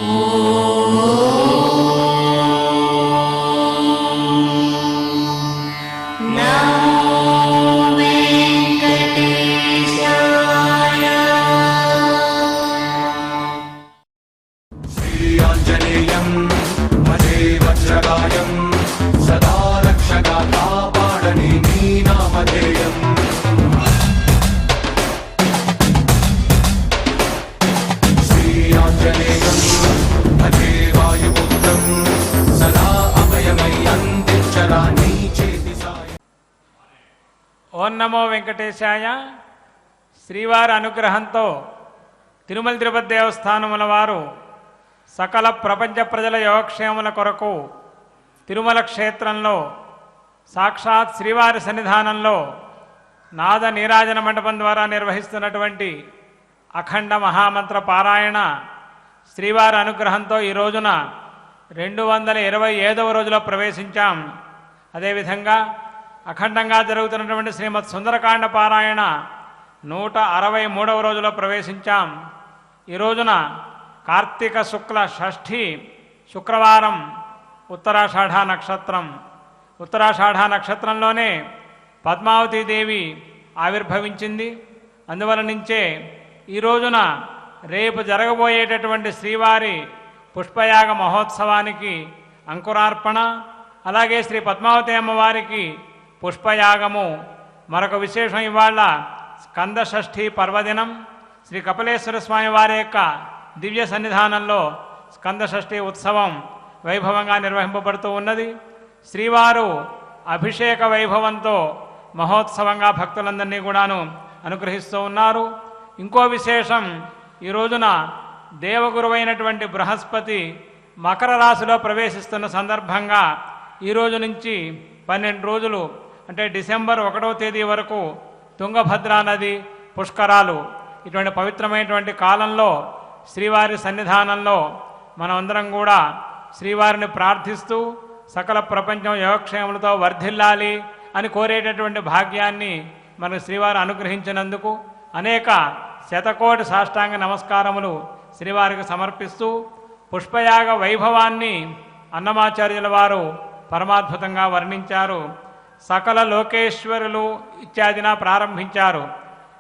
ఓం నమో వెంకటేశాయ. శ్రీవారి అనుగ్రహంతో తిరుమల తిరుపతి దేవస్థానముల వారు సకల ప్రపంచ ప్రజల యోగక్షేముల కొరకు తిరుమల క్షేత్రంలో సాక్షాత్ శ్రీవారి సన్నిధానంలో నాద నీరాజన మండపం ద్వారా నిర్వహిస్తున్నటువంటి అఖండ మహామంత్ర పారాయణ శ్రీవారి అనుగ్రహంతో ఈ రోజున 227వ రోజులో ప్రవేశించాం. అదేవిధంగా అఖండంగా జరుగుతున్నటువంటి శ్రీమద్ సుందరకాండ పారాయణ 163వ రోజులో ప్రవేశించాం. ఈ రోజున కార్తీక శుక్ల షష్ఠి శుక్రవారం, ఉత్తరాషాఢ నక్షత్రం. ఉత్తరాషాఢ నక్షత్రంలోనే పద్మావతీదేవి ఆవిర్భవించింది. అందువల నుంచే ఈ రోజున రేపు జరగబోయేటటువంటి శ్రీవారి పుష్పయాగ మహోత్సవానికి అంకురార్పణ, అలాగే శ్రీ పద్మావతి అమ్మవారికి పుష్పయాగము. మరొక విశేషం, ఇవాళ స్కంద షష్ఠి పర్వదినం. శ్రీ కపిలేశ్వర స్వామి వారి యొక్క దివ్య సన్నిధానంలో స్కంద షష్ఠి ఉత్సవం వైభవంగా నిర్వహింపబడుతూ ఉన్నది. శ్రీవారు అభిషేక వైభవంతో మహోత్సవంగా భక్తులందరినీ కూడాను అనుగ్రహిస్తూ ఉన్నారు. ఇంకో విశేషం, ఈ రోజున దేవగురువైనటువంటి బృహస్పతి మకర రాశిలో ప్రవేశిస్తున్న సందర్భంగా ఈరోజు నుంచి 12 రోజులు అంటే డిసెంబర్ 1వ తేదీ వరకు తుంగభద్రా నది పుష్కరాలు, ఇటువంటి పవిత్రమైనటువంటి కాలంలో శ్రీవారి సన్నిధానంలో మనమందరం కూడా శ్రీవారిని ప్రార్థిస్తూ సకల ప్రపంచం యోగక్షేములతో వర్ధిల్లాలి అని కోరేటటువంటి భాగ్యాన్ని మనకు శ్రీవారు అనుగ్రహించినందుకు అనేక శతకోటి సాష్టాంగ నమస్కారములు శ్రీవారికి సమర్పిస్తూ పుష్పయాగ వైభవాన్ని అన్నమాచార్యుల వారు పరమాద్భుతంగా వర్ణించారు. సకల లోకేశ్వరులు ఇత్యాదిన ప్రారంభించారు.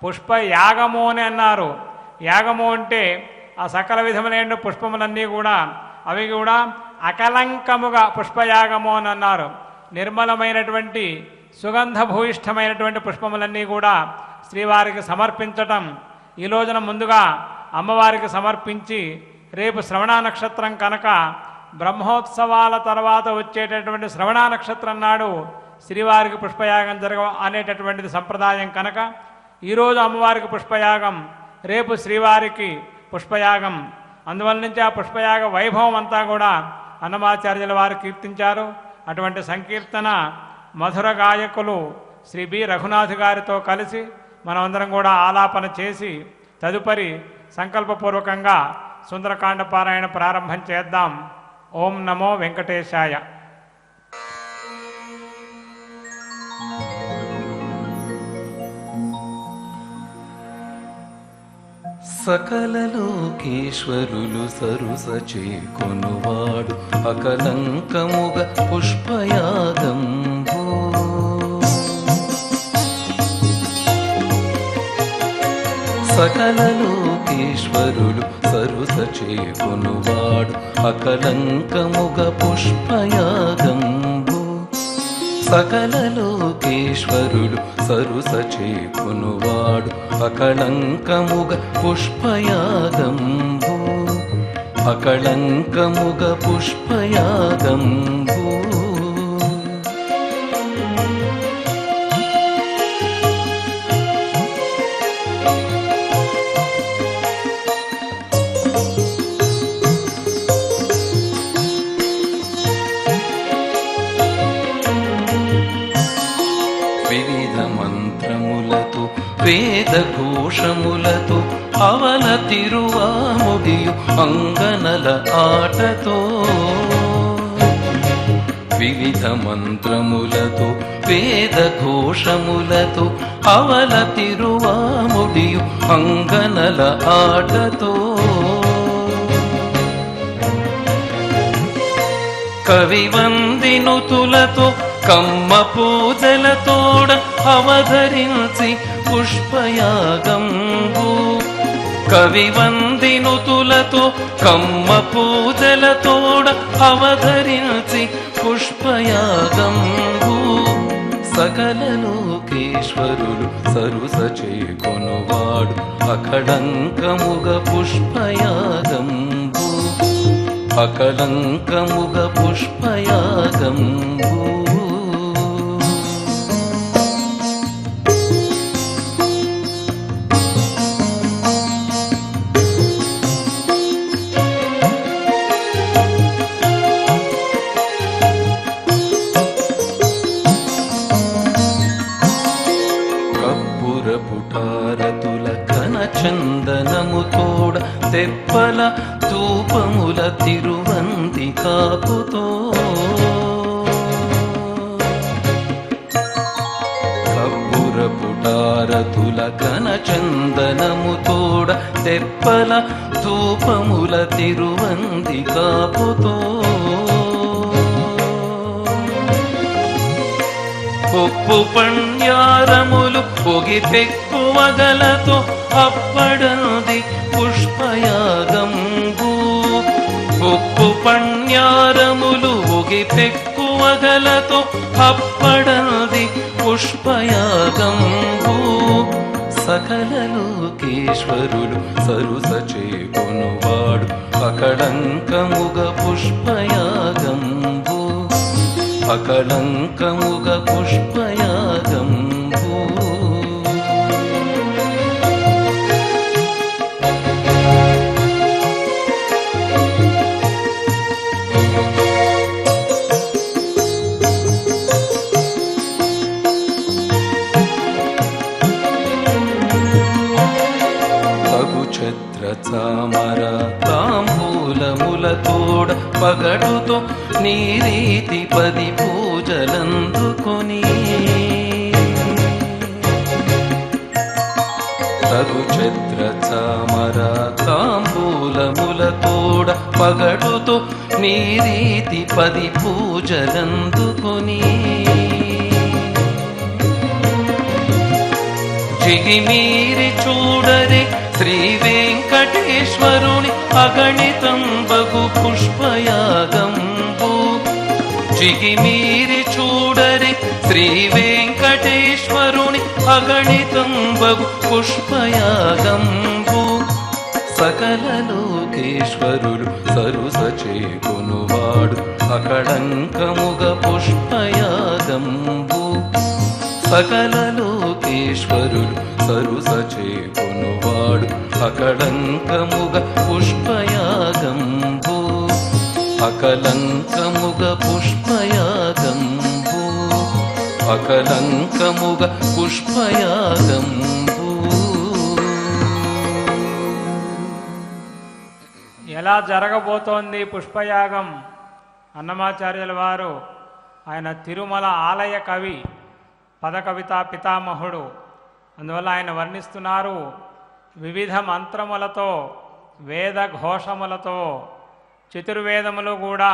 పుష్పయాగము అని అన్నారు. యాగము అంటే ఆ సకల విధములైన పుష్పములన్నీ కూడా అవి కూడా అకలంకముగా పుష్పయాగము అని అన్నారు. నిర్మలమైనటువంటి సుగంధభూయిష్టమైనటువంటి పుష్పములన్నీ కూడా శ్రీవారికి సమర్పించటం. ఈ రోజున ముందుగా అమ్మవారికి సమర్పించి రేపు శ్రవణ నక్షత్రం కనుక బ్రహ్మోత్సవాల తర్వాత వచ్చేటటువంటి శ్రవణ నక్షత్రం నాడు శ్రీవారికి పుష్పయాగం అనేటటువంటిది సంప్రదాయం కనుక ఈరోజు అమ్మవారికి పుష్పయాగం, రేపు శ్రీవారికి పుష్పయాగం. అందువల్ల నుంచి ఆ పుష్పయాగ వైభవం అంతా కూడా అన్నమాచార్యుల వారు కీర్తించారు. అటువంటి సంకీర్తన మధుర గాయకులు శ్రీ బి రఘునాథ్ గారితో కలిసి మనమందరం కూడా ఆలాపన చేసి తదుపరి సంకల్పపూర్వకంగా సుందరకాండ పారాయణ ప్రారంభం చేద్దాం. ఓం నమో వెంకటేశాయ. సకల లోకేశ్వరులు సరుస చేకొనువాడు అకలంకముగ పుష్పయాగంబో. సకల లోకేశ్వరులు సరుస చేకొనువాడు అకలంకముగ పుష్పయాగంబో. సకల లోకేశ్వరులు సరుస చేకొనువాడు అకళంకముగ పుష్పయాగంబో. అకళంకముగ పుష్పయాగంబో. వేద ఘోషములతో అవల తిరువాముడియు అంగనల ఆటతో. వివిధ మంత్రములతో వేద ఘోషములతో అవల తిరువాముడియు అంగనల ఆటతో. కవివందినుతులతో కమ్మ పూజలతోడ అవధరించి పుష్పయాగంబు కవివందినుతులతో కమ్మ పూజలతోడ అవధరించి పుష్పయాగంబు సకల లోకేశ్వరులు సరుస చేకొనువాడు అకళంకముగ పుష్పయాగంబు అకళంకముగ పుష్పయాగంబు పుటారతుల కన చందనముతోడ తెప్పల ధూపముల తిరువంతి కాపుతో కప్పుర పుటారతుల కన చందనముతోడ తెప్పల ధూపముల తిరువంతి కాపుతో ఉప్పు పణ్యారములు పొగి పెక్కువగలతో అప్పడంది పుష్పయాగంబు ఉప్పు పణ్యారములు పొగి పెక్కువగలతో అప్పడంది పుష్పయాగంబు సకల లోకేశ్వరులు సరుస చేకొనువాడు అకళంకముగ పుష్పయాగంబు అకళంకముగ పుష్పయాగంబు తగు ఛత్ర చామర తాంబూలములతోడ పగడుతో నీ రీతి 10 పూజలందుకొని తగు ఛత్ర చామర తాంబూలములతోడ పగడుతో నీ రీతి 10 పూజలందుకొని జిగిమీరి చూడరే శ్రీ వెంకటేశ్వరుని అగణితం బగు పుష్పయాగంబు జిగిమీరి చూడరే శ్రీ వెంకటేశ్వరుని అగణితం బగు పుష్పయాగంబు సకల లోకేశ్వరులు సరుస చేకొనువాడు అకళంకముగ పుష్పయాగంబు సకల లోకేశ్వరులు సరుస చేకొనువాడు అకళంకముగ పుష్పయాగంబు అకళంకముగ పుష్పయాగంబు అకళంకముగ పుష్పయాగంబు. ఎలా జరగబోతోంది పుష్పయాగం? అన్నమాచార్యుల వారు ఆయన తిరుమల ఆలయ కవి, పదకవితా పితామహుడు. అందువల్ల ఆయన వర్ణిస్తున్నారు, వివిధ మంత్రములతో వేద ఘోషములతో చతుర్వేదములు కూడా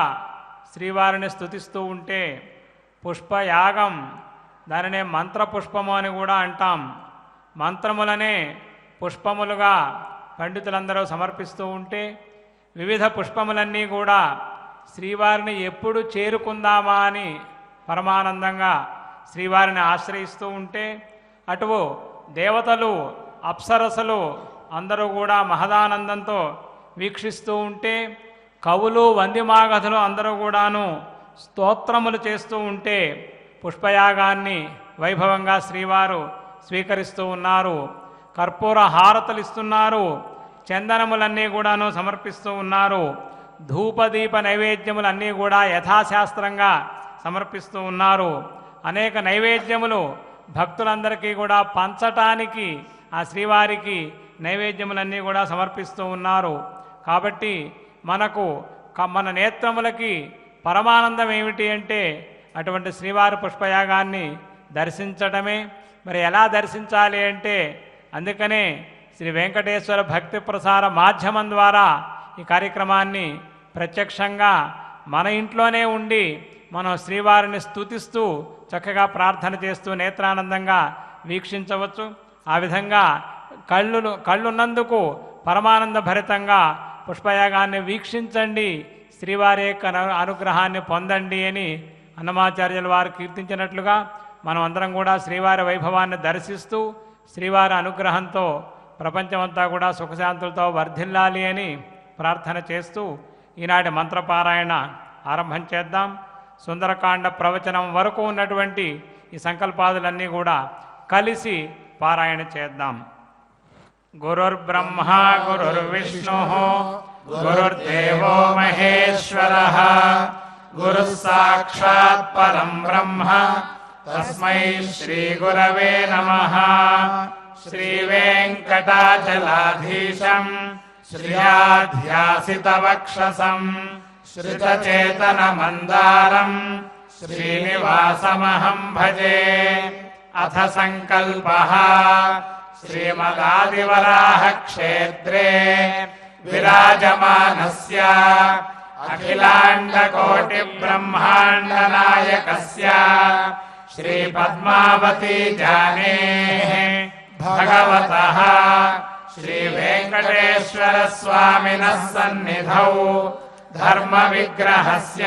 శ్రీవారిని స్తుతిస్తూ ఉంటే పుష్పయాగం, దానినే మంత్రపుష్పము అని కూడా అంటాం. మంత్రములనే పుష్పములుగా పండితులందరూ సమర్పిస్తూ ఉంటే వివిధ పుష్పములన్నీ కూడా శ్రీవారిని ఎప్పుడు చేరుకుందామా అని పరమానందంగా శ్రీవారిని ఆశ్రయిస్తూ ఉంటే అటు దేవతలు అప్సరసలు అందరూ కూడా మహదానందంతో వీక్షిస్తూ ఉంటే కవులు వందిమాగధులు అందరూ కూడాను స్తోత్రములు చేస్తూ ఉంటే పుష్పయాగాన్ని వైభవంగా శ్రీవారు స్వీకరిస్తూ ఉన్నారు. కర్పూర హారతలు ఇస్తున్నారు, చందనములన్నీ కూడాను సమర్పిస్తూ ఉన్నారు, ధూపదీప నైవేద్యములన్నీ కూడా యథాశాస్త్రంగా సమర్పిస్తూ ఉన్నారు. అనేక నైవేద్యములు భక్తులందరికీ కూడా పంచటానికి ఆ శ్రీవారికి నైవేద్యములన్నీ కూడా సమర్పిస్తూ ఉన్నారు. కాబట్టి మన నేత్రములకి పరమానందం ఏమిటి అంటే అటువంటి శ్రీవారి పుష్పయాగాన్ని దర్శించటమే. మరి ఎలా దర్శించాలి అంటే అందుకనే శ్రీ వెంకటేశ్వర భక్తి ప్రసార మాధ్యమం ద్వారా ఈ కార్యక్రమాన్ని ప్రత్యక్షంగా మన ఇంట్లోనే ఉండి మనం శ్రీవారిని స్తుతిస్తూ చక్కగా ప్రార్థన చేస్తూ నేత్రానందంగా వీక్షించవచ్చు. ఆ విధంగా కళ్ళున్నందుకు పరమానంద భరితంగా పుష్పయాగాన్ని వీక్షించండి, శ్రీవారి యొక్క అనుగ్రహాన్ని పొందండి అని అన్నమాచార్యుల వారు కీర్తించినట్లుగా మనం అందరం కూడా శ్రీవారి వైభవాన్ని దర్శిస్తూ శ్రీవారి అనుగ్రహంతో ప్రపంచమంతా కూడా సుఖశాంతులతో వర్ధిల్లాలి అని ప్రార్థన చేస్తూ ఈనాటి మంత్రపారాయణ ఆరంభం చేద్దాం. సుందరకాండ ప్రవచనం వరకు ఉన్నటువంటి ఈ సంకల్పాదులన్నీ కూడా కలిసి పారాయణ చేద్దాం. గురుర్బ్రహ్మ గురుర్విష్ణు గురుర్దేవో మహేశ్వరః గురుః సాక్షాత్ పరం బ్రహ్మ తస్మై శ్రీ గురవే నమః. శ్రీ వెంకటాచలాధీశం శ్రియాధ్యాసితవక్షసం శ్రితచేతన మందారం శ్రీనివాసమహం భజే. అథ సంకల్పః శ్రీమదాదివరాహ క్షేత్రే విరాజమానస్య అఖిలాండకోటి బ్రహ్మాండ నాయకస్య శ్రీ పద్మావతి జానేః భగవతః శ్రీ వెంకటేశ్వర స్వామినః సన్నిధౌ ధర్మ విగ్రహస్య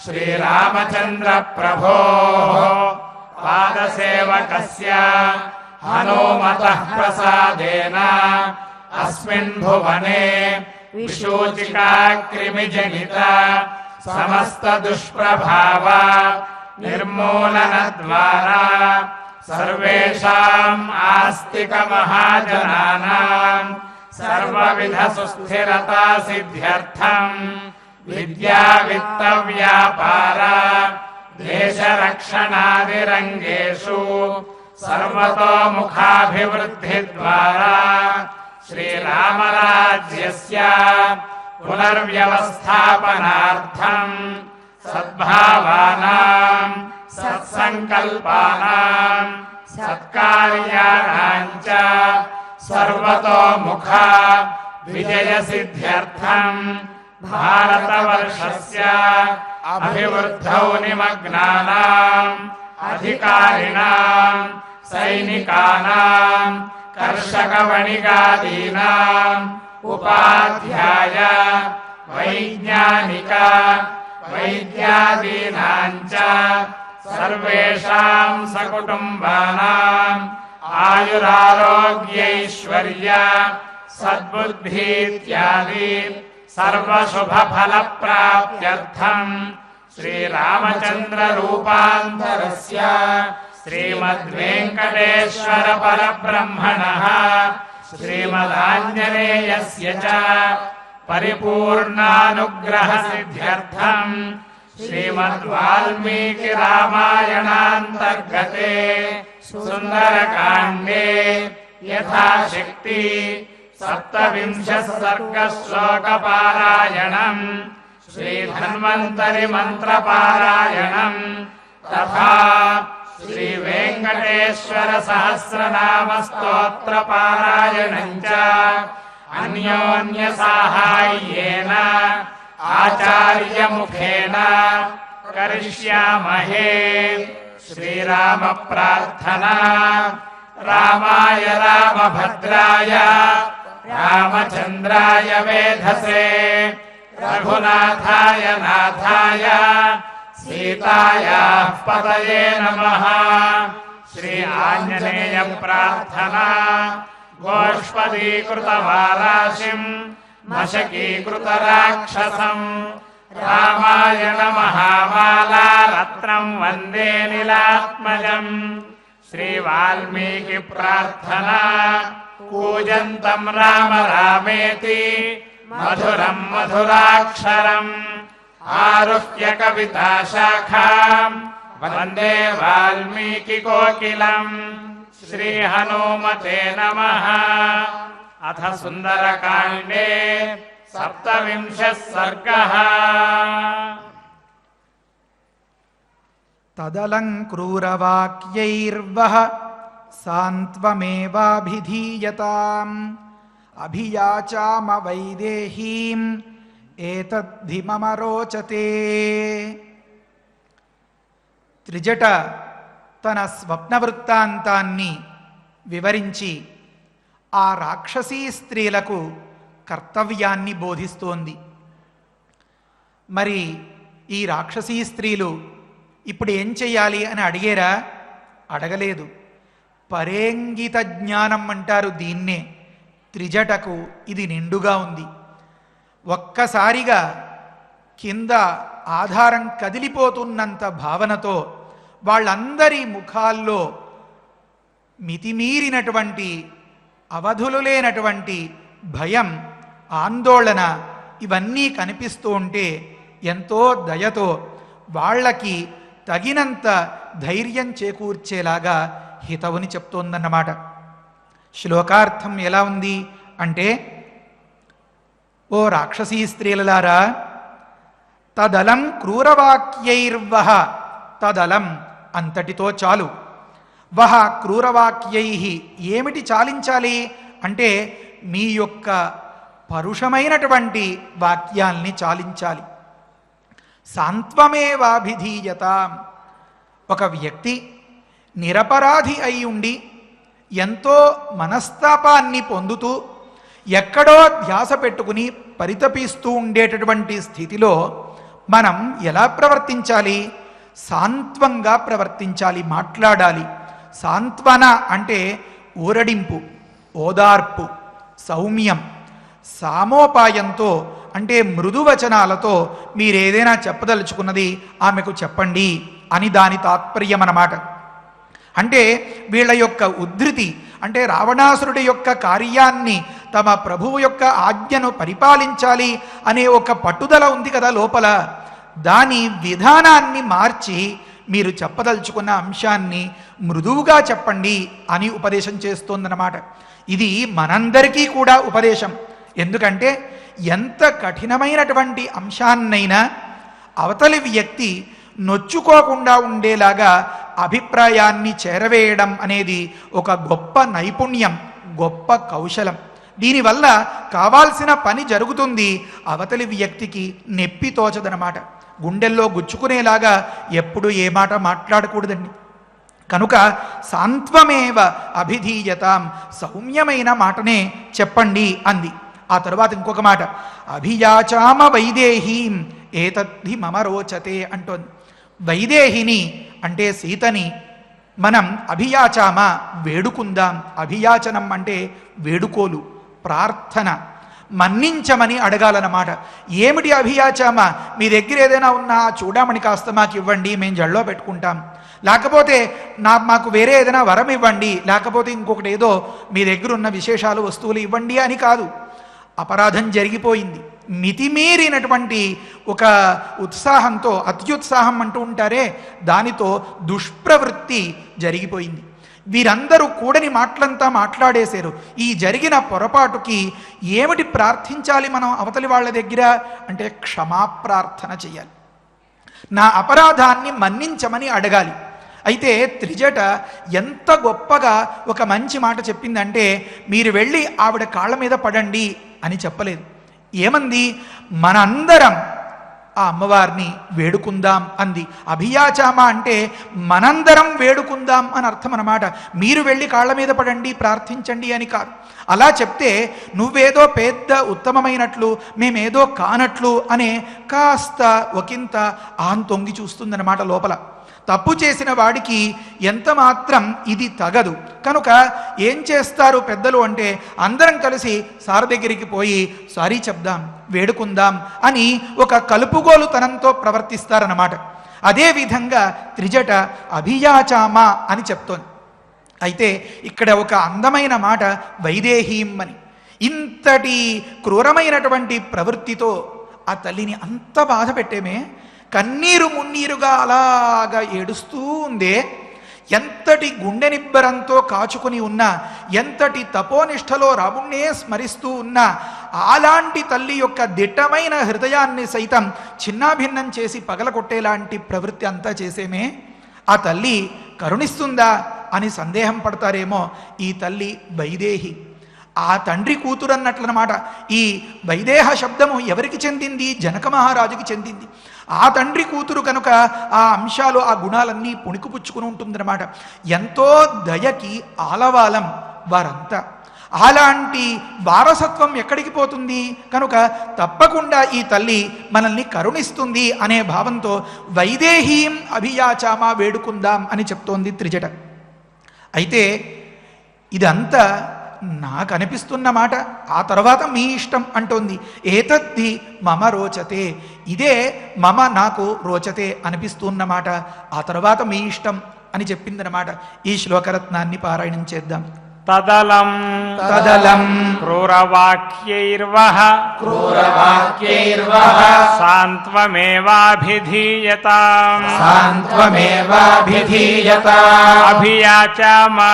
శ్రీరామచంద్ర ప్రభోః పాదసేవకస్య హనుమతః ప్రసాదేన అస్మిన్ భువనే విశూచికా క్రిమిజనిత సమస్త దుష్ప్రభావ నిర్మూలన ద్వారా సర్వేషాం ఆస్తిక మహాజనానాం సర్వవిధ సుస్థిరతా సిద్ధ్యర్థం విద్యా విత్త వ్యాపార దేశ రక్షణాది రంగేషు సర్వతోముఖాభివృద్ధి ద్వారా శ్రీరామరాజ్యస్య పునర్వ్యవస్థాపనార్థం సద్భావానాం సత్సంకల్పానాం సత్కార్యాణాం చ సర్వతోముఖ విజయ సిద్ధ్యర్థం భారతవర్షస్య అభివృద్ధౌ నిమగ్నానాం అధికారిణాం సైనికానాం కర్షక వణిగాదీనాం ఉపాధ్యాయ వైజ్ఞానిక వైద్యాదీనాం చ సర్వేషాం సకుటుంబానాం ఆయురారోగ్యైశ్వర్య సద్బుద్ధీత్యాది సర్వశుభఫల ప్రాప్త్యర్థం శ్రీరామచంద్ర రూపాంతరస్య శ్రీమద్వేంకటేశ్వర పరబ్రహ్మణః శ్రీమదాంజనేయస్య చ పరిపూర్ణానుగ్రహ సిద్ధ్యర్థం శ్రీమద్వాల్మీకి రామాయణాంతర్గతే సుందరకాండే యథాశక్తి సప్తవింశ సర్గ శ్లోక పారాయణం శ్రీధన్వంతరి మంత్ర పారాయణం తథా శ్రీ వెంకటేశ్వర సహస్రనామ స్తోత్ర పారాయణం చ అన్యోన్య సాహాయ్యేన ఆచార్య ముఖేన కరిష్యామహే. శ్రీరామ ప్రార్థనా. రామాయ రామభద్రాయ రామచంద్రాయ వేధసే రఘునాథాయ నాథాయ సీతాయాః పతయే నమః. శ్రీ ఆంజనేయ ప్రార్థనా. గోష్పదీకృత వారాశిం మశకీకృత రాక్షసం రామాయణ మహామాలా రత్నం వందే నీలాత్మజం. శ్రీ వాల్మీకి ప్రార్థనా. కూజంతం రామ రామేతి మధురం మధురాక్షరం ఆరుహ్య కవితా శాఖాం వందే వాల్మీకి కోకిలం. శ్రీ హనుమతే నమః. అథ సుందరకాండే సప్తవింశः సర్గः. తదలంక్రూరవాక్యైర్వః సాంత్వమేవాభిధీయతాం అభియాచామ వైదేహీం ఏతద్ధి మమ రోచతే. త్రిజట తన స్వప్న వృత్తాంతాన్ని వివరించి ఆ రాక్షసీ స్త్రీలకు కర్తవ్యాన్ని బోధిస్తోంది. మరి ఈ రాక్షసీ స్త్రీలు ఇప్పుడు ఏం చెయ్యాలి అని అడిగేరా? అడగలేదు. పరేంగిత జ్ఞానం అంటారు దీన్నే. త్రిజటకు ఇది నిండుగా ఉంది. ఒక్కసారిగా కింద ఆధారం కదిలిపోతున్నంత భావనతో వాళ్ళందరి ముఖాల్లో మితిమీరినటువంటి, అవధులు లేనటువంటి భయం, ఆందోళన ఇవన్నీ కనిపిస్తూ ఉంటే ఎంతో దయతో వాళ్ళకి తగినంత ధైర్యం చేకూర్చేలాగా హితవుని చెప్తోందన్నమాట. శ్లోకార్థం ఎలా ఉంది అంటే, ఓ రాక్షసీ స్త్రీలలారా, తదలం క్రూరవాక్యైర్వహ, తదలం అంతటితో చాలు, వహ క్రూరవాక్యై ఏమిటి చాలించాలి అంటే మీ యొక్క పరుషమైనటువంటి వాక్యాల్ని చాలించాలి. సాంత్వమేవాభిధీయత, ఒక వ్యక్తి నిరపరాధి అయి ఉండి ఎంతో మనస్తాపాన్ని పొందుతూ ఎక్కడో ధ్యాస పెట్టుకుని పరితపిస్తూ ఉండేటటువంటి స్థితిలో మనం ఎలా ప్రవర్తించాలి? సాంత్వంగా ప్రవర్తించాలి, మాట్లాడాలి. సాంత్వన అంటే ఊరడింపు, ఓదార్పు, సౌమ్యం. సామోపాయంతో అంటే మృదువచనాలతో మీరేదైనా చెప్పదలుచుకున్నది ఆమెకు చెప్పండి అని దాని తాత్పర్యం అన్నమాట. అంటే వీళ్ళ యొక్క ఉద్ధృతి అంటే రావణాసురుడి యొక్క కార్యాన్ని, తమ ప్రభువు యొక్క ఆజ్ఞను పరిపాలించాలి అనే ఒక పట్టుదల ఉంది కదా లోపల, దాని విధానాన్ని మార్చి మీరు చెప్పదలుచుకున్న అంశాన్ని మృదువుగా చెప్పండి అని ఉపదేశం చేస్తోందన్నమాట. ఇది మనందరికీ కూడా ఉపదేశం. ఎందుకంటే ఎంత కఠినమైనటువంటి అంశాన్నైనా అవతలి వ్యక్తి నొచ్చుకోకుండా ఉండేలాగా అభిప్రాయాన్ని చేరవేయడం అనేది ఒక గొప్ప నైపుణ్యం, గొప్ప కౌశలం. దీనివల్ల కావాల్సిన పని జరుగుతుంది, అవతలి వ్యక్తికి నెప్పి తోచదనమాట. గుండెల్లో గుచ్చుకునేలాగా ఎప్పుడు ఏ మాట మాట్లాడకూడదండి. కనుక సాంత్వమేవ అభిధీయతాం, సౌమ్యమైన మాటనే చెప్పండి అంది. ఆ తరువాత ఇంకొక మాట, అభియాచామ వైదేహీం ఏతద్ధి మమ రోచతే అంటోంది. వైదేహిని అంటే సీతని మనం అభియాచామ వేడుకుందాం. అభియాచనం అంటే వేడుకోలు, ప్రార్థన, మన్నించమని అడగాలన్నమాట. ఏమిటి అభియాచామ? మీ దగ్గర ఏదైనా ఉన్నా చూడమని కాస్త మాకు ఇవ్వండి, మేము జళ్ళలో పెట్టుకుంటాం. లేకపోతే మాకు వేరే ఏదైనా వరం ఇవ్వండి, లేకపోతే ఇంకొకటి ఏదో మీ దగ్గర ఉన్న విశేషాలు వస్తువులు ఇవ్వండి అని కాదు. అపరాధం జరిగిపోయింది, మితిమీరినటువంటి ఒక ఉత్సాహంతో, అత్యుత్సాహం అంటూ ఉంటారే, దానితో దుష్ప్రవృత్తి జరిగిపోయింది. వీరందరూ కూడని మాటలంతా మాట్లాడేశారు. ఈ జరిగిన పొరపాటుకి ఏమిటి ప్రార్థించాలి మనం అవతలి వాళ్ళ దగ్గర అంటే క్షమాప్రార్థన చెయ్యాలి, నా అపరాధాన్ని మన్నించమని అడగాలి. అయితే త్రిజట ఎంత గొప్పగా ఒక మంచి మాట చెప్పిందంటే, మీరు వెళ్ళి ఆవిడ కాళ్ళ మీద పడండి అని చెప్పలేదు. ఏమంది? మనందరం ఆ అమ్మవారిని వేడుకుందాం అంది. అభియాచామ అంటే మనందరం వేడుకుందాం అని అర్థం అన్నమాట. మీరు వెళ్ళి కాళ్ళ మీద పడండి, ప్రార్థించండి అని కాదు. అలా చెప్తే నువ్వేదో పెద్ద ఉత్తమమైనట్లు, మేమేదో కానట్లు అనే కాస్త ఒకంత తొంగి చూస్తుందన్నమాట లోపల. తప్పు చేసిన వాడికి ఎంత మాత్రం ఇది తగదు. కనుక ఏం చేస్తారు పెద్దలు అంటే, అందరం కలిసి సార్ దగ్గరికి పోయి సారీ చెప్దాం, వేడుకుందాం అని ఒక కలుపుగోలుతనంతో ప్రవర్తిస్తారన్నమాట. అదేవిధంగా త్రిజట అభియాచామ అని చెప్తోంది. అయితే ఇక్కడ ఒక అందమైన మాట వైదేహీం అని. ఇంతటి క్రూరమైనటువంటి ప్రవృత్తితో ఆ తల్లిని అంత బాధ పెట్టేమే, కన్నీరు మున్నీరుగా అలాగా ఏడుస్తూ ఉందే. ఎంతటి గుండె నిబ్బరంతో కాచుకుని ఉన్నా, ఎంతటి తపోనిష్టలో రాముణ్ణే స్మరిస్తూ ఉన్నా, అలాంటి తల్లి యొక్క దిట్టమైన హృదయాన్ని సైతం చిన్నాభిన్నం చేసి పగలగొట్టేలాంటి ప్రవృత్తి అంతా చేసేమే. ఆ తల్లి కరుణిస్తుందా అని సందేహం పడతారేమో. ఈ తల్లి వైదేహి, ఆ తండ్రి కూతురు అన్నట్లనమాట. ఈ వైదేహ శబ్దము ఎవరికి చెందింది? జనక మహారాజుకి చెందింది. ఆ తండ్రి కూతురు కనుక ఆ అంశాలు, ఆ గుణాలన్నీ పుణికిపుచ్చుకుని ఉంటుందన్నమాట. ఎంతో దయకి ఆలవాలం వారంతా. అలాంటి వారసత్వం ఎక్కడికి పోతుంది? కనుక తప్పకుండా ఈ తల్లి మనల్ని కరుణిస్తుంది అనే భావంతో వైదేహీం అభియాచామా వేడుకుందాం అని చెప్తోంది త్రిజట. అయితే ఇదంతా నాకు అనిపిస్తున్న మాట. ఆ తర్వాత మీ ఇష్టం అంటోంది. ఏతద్ధి మమ రోచతే, ఇదే నాకు రోచతే అనిపిస్తున్నమాట. ఆ తర్వాత మీ ఇష్టం అని చెప్పిందనమాట. ఈ శ్లోకరత్నాన్ని పారాయణం చేద్దాం. తదలం క్రూరవాక్యైర్వః సాంత్వమేవాభిధీయతాం అభియాచామా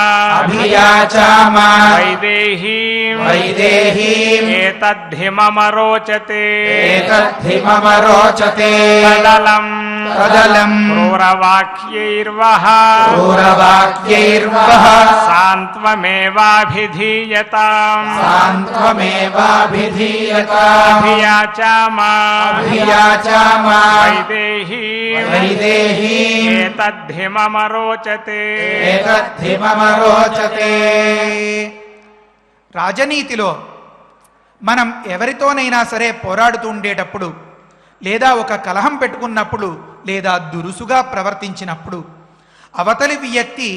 వైదేహీం ఏతద్ధి మమ రోచతే తదలం క్రూరవాక్యైర్వః సాంత్వమేవాభిధీయతాం అభియాచామా వైదేహీం ఏతద్ధి మమ రోచతే. రాజనీతిలో మనం ఎవరితోనైనా సరే పోరాడుతూ ఉండేటప్పుడు, లేదా ఒక కలహం పెట్టుకున్నప్పుడు, లేదా దురుసుగా ప్రవర్తించినప్పుడు అవతలి వ్యక్తి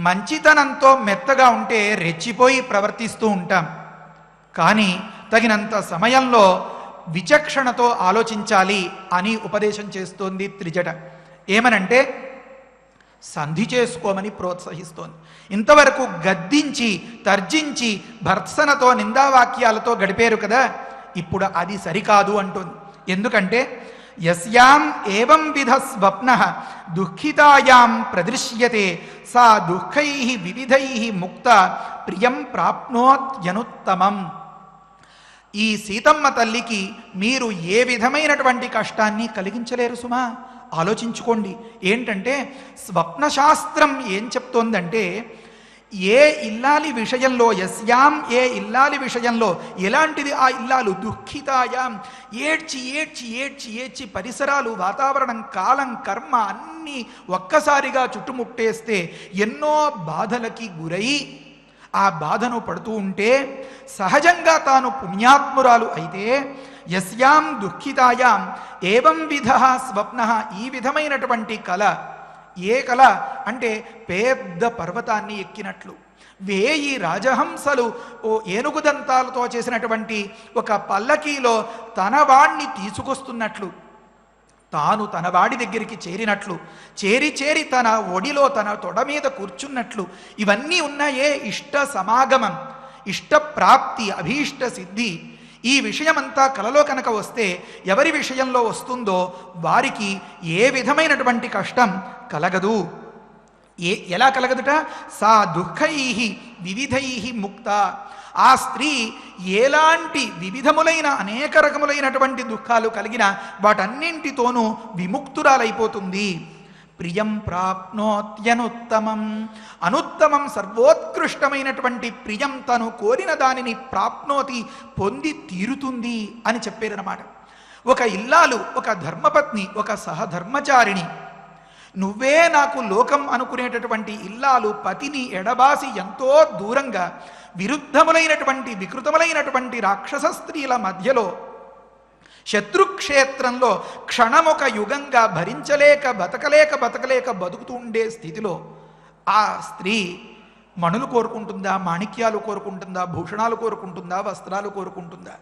మంచితనంతో మెత్తగా ఉంటే రెచ్చిపోయి ప్రవర్తిస్తూ ఉంటాం. కానీ తగినంత సమయంలో విచక్షణతో ఆలోచించాలి అని ఉపదేశం చేస్తోంది త్రిజట. ఏమనంటే సంధి చేసుకోమని ప్రోత్సహిస్తోంది. ఇంతవరకు గద్దించి తర్జించి భర్త్సనతో నిందావాక్యాలతో గడిపారు కదా, ఇప్పుడు అది సరికాదు అంటోంది. ఎందుకంటే యస్యాం ఏవం విధ స్వప్నః దుఃఖితాయాం ప్రదృశ్యతే సా దుఃఖైః వివిధైః ముక్త ప్రియం ప్రాప్నోత్యనుత్తమం. ఈ సీతమ్మ తల్లికి మీరు ఏ విధమైనటువంటి కష్టాన్ని కలిగించలేరు సుమా. ఆలోచించుకోండి. ఏంటంటే స్వప్నశాస్త్రం ఏం చెప్తోందంటే, ఏ ఇల్లాలి విషయంలో, యస్యాం ఏ ఇల్లాలి విషయంలో, ఎలాంటిది ఆ ఇల్లాలు? దుఃఖితాయాం, ఏడ్చి ఏడ్చి ఏడ్చి ఏడ్చి పరిసరాలు, వాతావరణం, కాలం, కర్మ అన్నీ ఒక్కసారిగా చుట్టుముట్టేస్తే ఎన్నో బాధలకి గురై ఆ బాధను పడుతూ ఉంటే, సహజంగా తాను పుణ్యాత్మురాలు అయితే యస్యాం దుఃఖితాయాం ఏవం విధ స్వప్న, ఈ విధమైనటువంటి కల. ఏ కళ అంటే పెద్ద పర్వతాన్ని ఎక్కినట్లు, 1000 రాజహంసలు ఓ ఏనుగుదంతాలతో చేసినటువంటి ఒక పల్లకీలో తన వాణ్ణి తీసుకొస్తున్నట్లు, తాను తన వాడి దగ్గరికి చేరినట్లు, చేరి తన ఒడిలో తన తొడ మీద కూర్చున్నట్లు, ఇవన్నీ ఉన్నాయే ఇష్ట సమాగమం, ఇష్ట ప్రాప్తి, అభీష్ట సిద్ధి. ఈ విషయమంతా కలలో కనుక వస్తే ఎవరి విషయంలో వస్తుందో వారికి ఏ విధమైనటువంటి కష్టం కలగదు. ఎలా కలగదుట? సా దుఃఖైః వివిధైః ముక్త. ఆ స్త్రీ ఎలాంటి వివిధములైన అనేక రకములైనటువంటి దుఃఖాలు కలిగిన వాటన్నింటితోనూ విముక్తురాలైపోతుంది. ప్రియం ప్రాప్నోత్యనుత్తమం, అనుత్తమం సర్వోత్కృష్టమైనటువంటి ప్రియం, తను కోరిన దానిని ప్రాప్నోతి పొంది తీరుతుంది అని చెప్పారన్నమాట. ఒక ఇల్లాలు, ఒక ధర్మపత్ని, ఒక సహధర్మచారిణి, నువ్వే నాకు లోకం అనుకునేటటువంటి ఇల్లాలు పతిని ఎడబాసి ఎంతో దూరంగా విరుద్ధములైనటువంటి వికృతములైనటువంటి రాక్షస స్త్రీల మధ్యలో శత్రుక్షేత్రంలో క్షణమొక యుగంగా భరించలేక బతకలేక బతుకుతూ ఉండే స్థితిలో ఆ స్త్రీ మణులు కోరుకుంటుందా, మాణిక్యాలు కోరుకుంటుందా, భూషణాలు కోరుకుంటుందా, వస్త్రాలు కోరుకుంటుందా?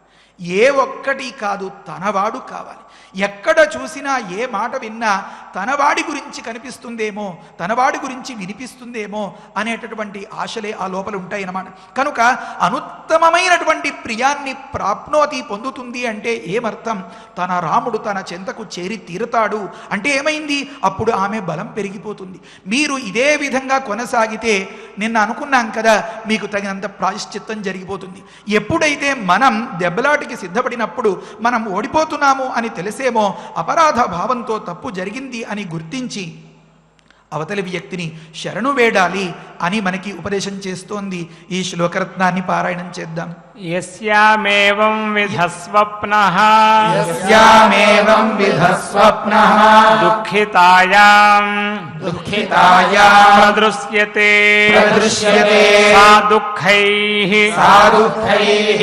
ఏ ఒక్కటి కాదు, తనవాడు కావాలి. ఎక్కడ చూసినా ఏ మాట విన్నా తనవాడి గురించి కనిపిస్తుందేమో, తనవాడి గురించి వినిపిస్తుందేమో అనేటటువంటి ఆశలే ఆ లోపల ఉంటాయన్నమాట. కనుక అనుత్తమమైనటువంటి ప్రియాన్ని ప్రాప్నోతి పొందుతుంది అంటే ఏమర్థం? తన రాముడు తన చెంతకు చేరి తీరుతాడు అంటే ఏమైంది? అప్పుడు ఆమె బలం పెరిగిపోతుంది. మీరు ఇదే విధంగా కొనసాగితే నిన్న అనుకున్నాం కదా, మీకు తగినంత ప్రాయశ్చిత్తం జరిగిపోతుంది. ఎప్పుడైతే మనం దెబ్బలాటికి సిద్ధపడినప్పుడు మనం ఓడిపోతున్నాము అని తెలిసేమో, అపరాధ భావంతో తప్పు జరిగింది అని గుర్తించి అవతలి వ్యక్తిని శరణు వేడాలి అని మనకి ఉపదేశం చేస్తోంది. ఈ శ్లోకరత్నాన్ని పారాయణం చేద్దాం. యస్యామేవం విధస్వప్నః యస్యామేవం విధస్వప్నః దుఃఖితాయాం ప్రదృశ్యతే సా దుఃఖైః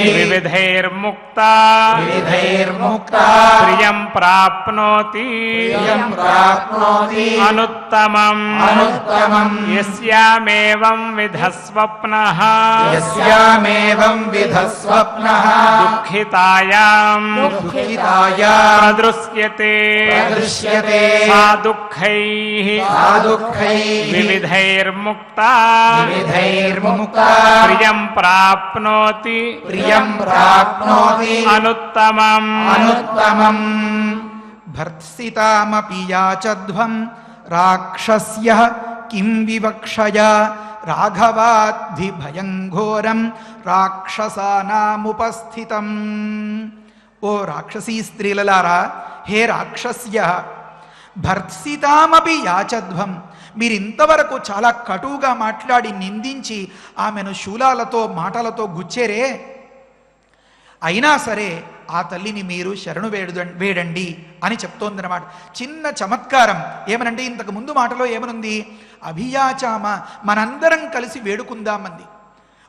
వివిధైర్ముక్తా ప్రియం ప్రాప్నోతి అనుత్తమం యస్యామేవం విధస్వప్నః దుఃఖితాయాం ప్రదృశ్యతే సా దుఃఖైః వివిధైర్ముక్తా ప్రియం ప్రాప్నోతి అనుత్తమం భర్త్సితామపి యాచధ్వం రాక్షస్య కిం వివక్షయా రాఘవాద్ధి భయం ఘోరం రాక్షసానాముపస్థితం. ఓ రాక్షసీ స్త్రీలలారా, హే రాక్షస్య, భర్త్సితామపి యాచధ్వం, మీరింతవరకు చాలా కటువుగా మాట్లాడి నిందించి ఆమెను శూలాలతో మాటలతో గుచ్చేరే, అయినా సరే ఆ తల్లిని మీరు శరణు వేడండి అని చెప్తోందన్నమాట. చిన్న చమత్కారం ఏమనంటే, ఇంతకు ముందు మాటలో ఏమనుంది? అభియాచామ, మనందరం కలిసి వేడుకుందామంది.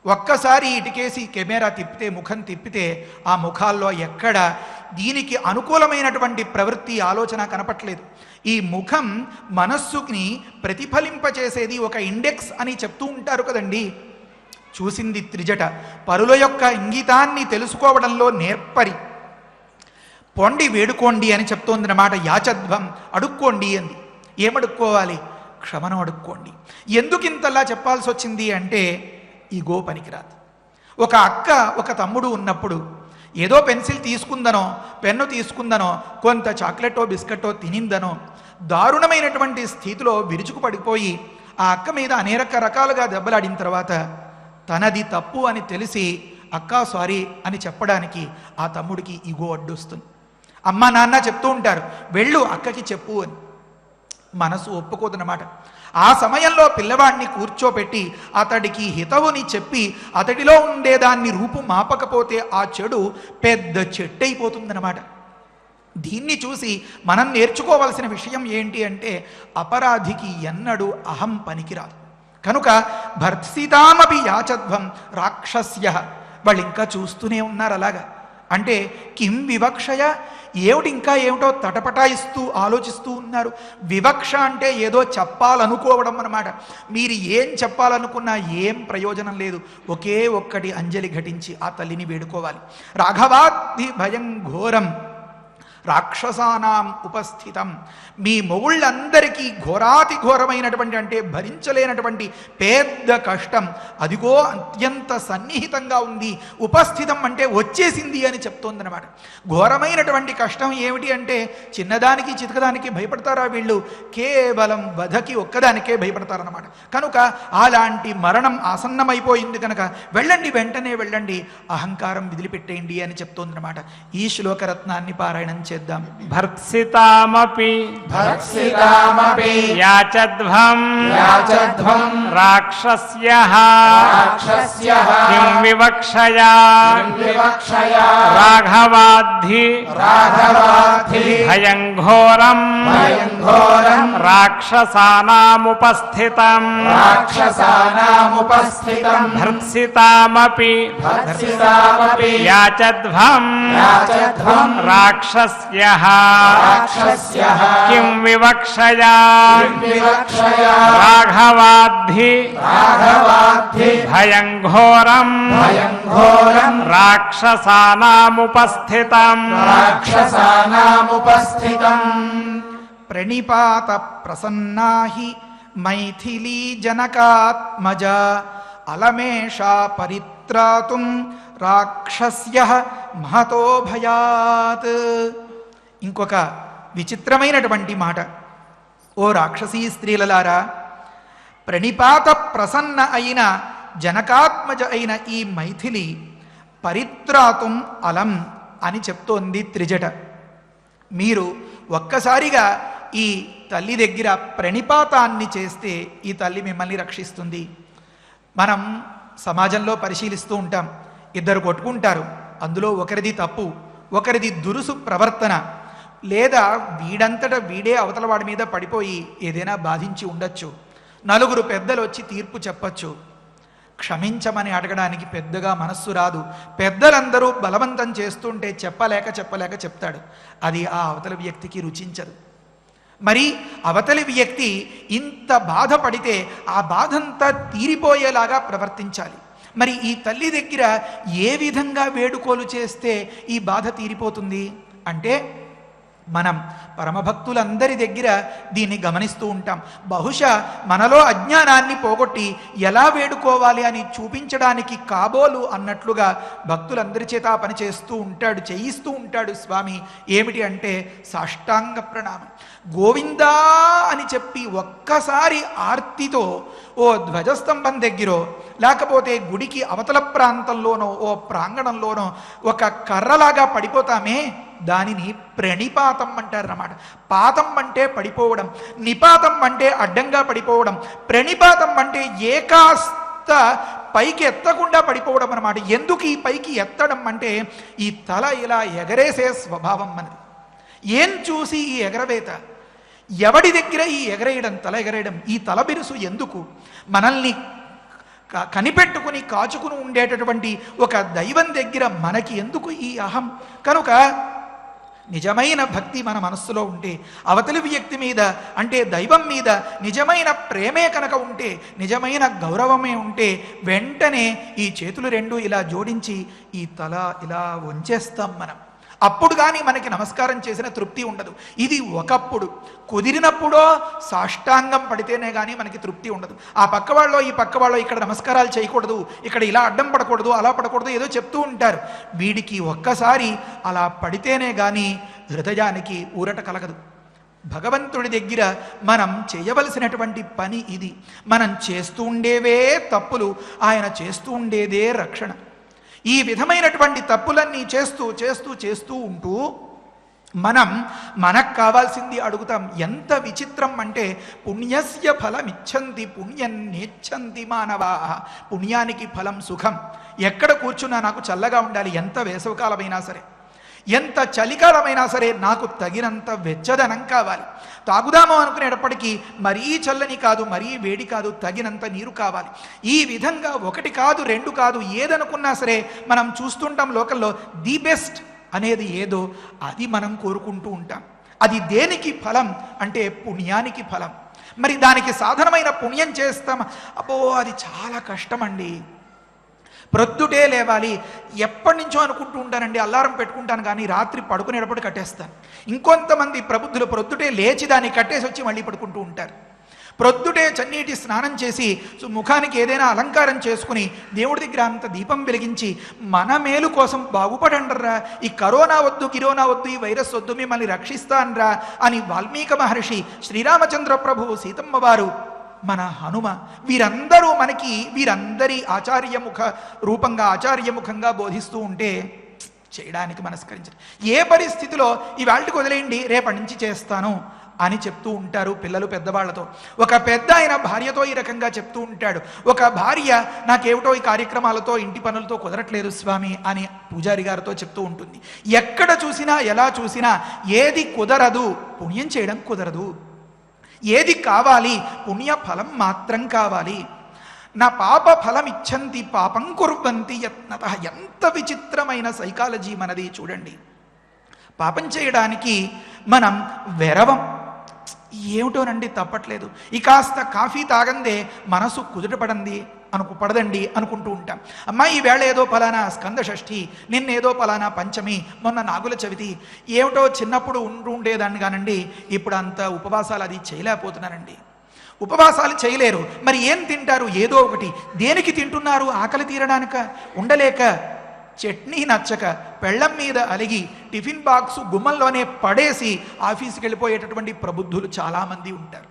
ఒక్కసారి ఇటుకేసి కెమెరా తిప్పితే, ముఖం తిప్పితే ఆ ముఖాల్లో ఎక్కడ దీనికి అనుకూలమైనటువంటి ప్రవృత్తి ఆలోచన కనపట్లేదు. ఈ ముఖం మనస్సుని ప్రతిఫలింపచేసేది ఒక ఇండెక్స్ అని చెప్తూ ఉంటారు కదండి. చూసింది త్రిజట, పరుల యొక్క ఇంగితాన్ని తెలుసుకోవడంలో నేర్పరి. పొండి వేడుకోండి అని చెప్తోందన్నమాట. యాచధ్వం, అడుక్కోండి అంది. ఏమడుక్కోవాలి? క్షమను అడుక్కోండి. ఎందుకింతలా చెప్పాల్సి వచ్చింది అంటే, ఈగో పనికిరాదు. ఒక అక్క ఒక తమ్ముడు ఉన్నప్పుడు ఏదో పెన్సిల్ తీసుకుందనో పెన్ను తీసుకుందనో కొంత చాక్లెటో బిస్కెటో తినిందనో దారుణమైనటువంటి స్థితిలో విరుచుకు పడిపోయి ఆ అక్క మీద అనేక రకాలుగా దెబ్బలాడిన తర్వాత తనది తప్పు అని తెలిసి అక్కా సారీ అని చెప్పడానికి ఆ తమ్ముడికి ఈగో అడ్డొస్తుంది. అమ్మ నాన్న చెప్తూ ఉంటారు, వెళ్ళు అక్కకి చెప్పు అని. మనసు ఒప్పుకోదన్నమాట. ఆ సమయంలో పిల్లవాడిని కూర్చోపెట్టి అతడికి హితవుని చెప్పి అతడిలో ఉండేదాన్ని రూపు మాపకపోతే ఆ చెడు పెద్ద చెట్టయిపోతుందన్నమాట. దీన్ని చూసి మనం నేర్చుకోవాల్సిన విషయం ఏంటి అంటే, అపరాధికి ఎన్నడూ అహం పనికిరాదు. కనుక భర్త్సితామపి యాచధ్వం రాక్షస్య, వాళ్ళు ఇంకా చూస్తూనే ఉన్నారు. అలాగా అంటే కిం వివక్షయ, ఏమిటి ఇంకా ఏమిటో తటపటాయిస్తూ ఆలోచిస్తూ ఉన్నారు. వివక్ష అంటే ఏదో చెప్పాలనుకోవడం అన్నమాట. మీరు ఏం చెప్పాలనుకున్నా ఏం ప్రయోజనం లేదు. ఒకే ఒక్కటి అంజలి ఘటించి ఆ తల్లిని వేడుకోవాలి. రాఘవాద్ధి భయం ఘోరం రాక్షసానాం ఉపస్థితం. మీ మొగుళ్ళందరికీ ఘోరాతి ఘోరమైనటువంటి అంటే భరించలేనటువంటి పెద్ద కష్టం అదిగో అత్యంత సన్నిహితంగా ఉంది. ఉపస్థితం అంటే వచ్చేసింది అని చెప్తోందనమాట. ఘోరమైనటువంటి కష్టం ఏమిటి అంటే, చిన్నదానికి చితకదానికి భయపడతారా వీళ్ళు? కేవలం వధకి ఒక్కదానికే భయపడతారన్నమాట. కనుక అలాంటి మరణం ఆసన్నమైపోయింది కనుక వెళ్ళండి, వెంటనే వెళ్ళండి, అహంకారం విదిలిపెట్టేయండి అని చెప్తోందనమాట. ఈ శ్లోకరత్నాన్ని పారాయణం చేద్దాం. భర్త్సితామపి యాచధ్వం రాక్షస్యః కిం వివక్షయా రాఘవాద్ధి భయం ఘోరం రాక్షసానాముపస్థితం. భర్త్సితామపి యాచధ్వం రాక్షస్యః కిం వివక్షయా రాఘవాద్ధి భయం ఘోరం రాక్షసానాముపస్థితం. ప్రణిపాత ప్రసన్నాహి మైథిలీ జనకాత్మజ అలమేషా పరిత్రాతుం రాక్షస్యః మహతో భయాత్. ఇంకొక విచిత్రమైనటువంటి మాట. ఓ రాక్షసీ స్త్రీలలారా, ప్రణిపాత ప్రసన్న అయిన జనకాత్మజ అయిన ఈ మైథిలి పరిత్రాతుం అలం అని చెప్తోంది త్రిజట. మీరు ఒక్కసారిగా ఈ తల్లి దగ్గర ప్రణిపాతాన్ని చేస్తే ఈ తల్లి మిమ్మల్ని రక్షిస్తుంది. మనం సమాజంలో పరిశీలిస్తూ ఉంటాం, ఇద్దరు కొట్టుకుంటారు, అందులో ఒకరిది తప్పు, ఒకరిది దురుసు ప్రవర్తన, లేదా వీడంతట వీడే అవతల వాడి మీద పడిపోయి ఏదైనా బాధించి ఉండొచ్చు. నలుగురు పెద్దలు వచ్చి తీర్పు చెప్పచ్చు. క్షమించమని అడగడానికి పెద్దగా మనస్సు రాదు. పెద్దలందరూ బలవంతం చేస్తుంటే చెప్పలేక చెప్తాడు. అది ఆ అవతల వ్యక్తికి రుచించదు. మరి అవతలి వ్యక్తి ఇంత బాధపడితే ఆ బాధంతా తీరిపోయేలాగా ప్రవర్తించాలి. మరి ఈ తల్లి దగ్గర ఏ విధంగా వేడుకోలు చేస్తే ఈ బాధ తీరిపోతుంది అంటే, మనం పరమభక్తులందరి దగ్గర దీన్ని గమనిస్తూ ఉంటాం. బహుశా మనలో అజ్ఞానాన్ని పోగొట్టి ఎలా వేడుకోవాలి అని చూపించడానికి కాబోలు అన్నట్లుగా భక్తులందరి చేత పని చేయిస్తూ ఉంటాడు స్వామి. ఏమిటి అంటే సాష్టాంగ ప్రణామం. గోవిందా అని చెప్పి ఒక్కసారి ఆర్తితో ఓ ధ్వజస్తంభం దగ్గరో లేకపోతే గుడికి అవతల ప్రాంతంలోనో ఓ ప్రాంగణంలోనో ఒక కర్రలాగా పడిపోతామే, దానిని ప్రణిపాతం అంటారన్నమాట. పాతం అంటే పడిపోవడం, నిపాతం అంటే అడ్డంగా పడిపోవడం, ప్రణిపాతం అంటే ఏకాస్త పైకి ఎత్తకుండా పడిపోవడం అన్నమాట. ఎందుకు ఈ పైకి ఎత్తడం అంటే, ఈ తల ఇలా ఎగరేసే స్వభావం మనది. ఏం చూసి ఈ ఎగరవేత? ఎవడి దగ్గర ఈ ఎగరేయడం, తల ఎగరేయడం? ఈ తల బిరుసు ఎందుకు? మనల్ని కనిపెట్టుకుని కాచుకుని ఉండేటటువంటి ఒక దైవం దగ్గర మనకి ఎందుకు ఈ అహం? కనుక నిజమైన భక్తి మన మనస్సులో ఉంటే, అవతలి వ్యక్తి మీద అంటే దైవం మీద నిజమైన ప్రేమే కనుక ఉంటే, నిజమైన గౌరవమే ఉంటే, వెంటనే ఈ చేతులు రెండు ఇలా జోడించి ఈ తల ఇలా వంచేస్తాం మనం. అప్పుడు కానీ మనకి నమస్కారం చేసిన తృప్తి ఉండదు. ఇది ఒకప్పుడు. కుదిరినప్పుడో సాష్టాంగం పడితేనే కానీ మనకి తృప్తి ఉండదు. ఆ పక్కవాళ్ళో ఈ పక్కవాళ్ళో ఇక్కడ నమస్కారాలు చేయకూడదు, ఇక్కడ ఇలా అడ్డం పడకూడదు, అలా పడకూడదు, ఏదో చెప్తూ ఉంటారు. వీడికి ఒక్కసారి అలా పడితేనే కానీ హృదయానికి ఊరట కలగదు. భగవంతుడి దగ్గర మనం చేయవలసినటువంటి పని ఇది. మనం చేస్తూ ఉండేవే తప్పులు, ఆయన చేస్తూ ఉండేదే రక్షణ. ఈ విధమైనటువంటి తప్పులన్నీ చేస్తూ ఉంటూ మనం మనకు కావాల్సింది అడుగుతాం. ఎంత విచిత్రం అంటే, పుణ్యస్య ఫలమిచ్చంతి పుణ్యం నేచ్చంతి మానవా. పుణ్యానికి ఫలం సుఖం. ఎక్కడ కూర్చున్నా నాకు చల్లగా ఉండాలి, ఎంత వేసవకాలమైనా సరే, ఎంత చలికాలమైనా సరే నాకు తగినంత వెచ్చదనం కావాలి. తాగుదాము అనుకునేటప్పటికీ మరీ చల్లని కాదు, మరీ వేడి కాదు, తగినంత నీరు కావాలి. ఈ విధంగా ఒకటి కాదు, రెండు కాదు, ఏదనుకున్నా సరే మనం చూస్తుంటాం లోకల్లో. ది బెస్ట్ అనేది ఏదో అది మనం కోరుకుంటూ ఉంటాం. అది దేనికి ఫలం అంటే పుణ్యానికి ఫలం. మరి దానికి సాధనమైన పుణ్యం చేస్తాం. అబ్బో అది చాలా కష్టమండి. ప్రొద్దుటే లేవాలి. ఎప్పటి నుంచో అనుకుంటూ ఉంటానండి, అల్లారం పెట్టుకుంటాను, కానీ రాత్రి పడుకునేటప్పుడు కట్టేస్తాను. ఇంకొంతమంది ప్రబుద్ధులు ప్రొద్దుటే లేచి దాన్ని కట్టేసి వచ్చి మళ్ళీ పడుకుంటూ ఉంటారు. ప్రొద్దుటే చన్నీటి స్నానం చేసి ముఖానికి ఏదైనా అలంకారం చేసుకుని దేవుడి దగ్గర అంత దీపం వెలిగించి మన మేలు కోసం బాగుపడండ్రా, ఈ కరోనా వద్దు, కిరోనా వద్దు, ఈ వైరస్ వద్దు, మిమ్మల్ని రక్షిస్తాన్రా అని వాల్మీకి మహర్షి, శ్రీరామచంద్ర ప్రభువు, సీతమ్మ వారు, మన హనుమ, వీరందరి ఆచార్యముఖ రూపంగా ఆచార్యముఖంగా బోధిస్తూ ఉంటే చేయడానికి మనస్కరించారు. ఏ పరిస్థితిలో ఇవాళకి వదిలేయండి, రేపటి నుంచి చేస్తాను అని చెప్తూ ఉంటారు పిల్లలు పెద్దవాళ్లతో. ఒక పెద్ద ఆయన భార్యతో ఈ రకంగా చెప్తూ ఉంటాడు. ఒక భార్య నాకేమిటో ఈ కార్యక్రమాలతో ఇంటి పనులతో కుదరట్లేదు స్వామి అని పూజారి గారితో చెప్తూ ఉంటుంది. ఎక్కడ చూసినా ఎలా చూసినా ఏది కుదరదు, పుణ్యం చేయడం కుదరదు. ఏది కావాలి? పుణ్య ఫలం మాత్రం కావాలి. నా పాప ఫలం ఇచ్చంతి పాపం కుర్వంతి యత్నత. ఎంత విచిత్రమైన సైకాలజీ మనది చూడండి. పాపం చేయడానికి మనం వెరవం. ఏమిటోనండి తప్పట్లేదు, ఈ కాస్త కాఫీ తాగందే మనసు పడదండి అనుకుంటూ ఉంటాం. అమ్మా ఈవేళ ఏదో పలానా స్కంద షష్ఠి, నిన్నేదో పలానా పంచమి, మొన్న నాగుల చవితి, ఏమిటో చిన్నప్పుడు ఉండేదాన్ని కానండి, ఇప్పుడు అంత ఉపవాసాలు అది చేయలేకపోతున్నానండి. ఉపవాసాలు చేయలేరు, మరి ఏం తింటారు? ఏదో ఒకటి. దేనికి తింటున్నారు? ఆకలి తీరడానిక? ఉండలేక, చట్నీ నచ్చక, పెళ్ళం మీద అలిగి టిఫిన్ బాక్స్ గుమ్మంలోనే పడేసి ఆఫీస్కి వెళ్ళిపోయేటటువంటి ప్రబుద్ధులు చాలామంది ఉంటారు.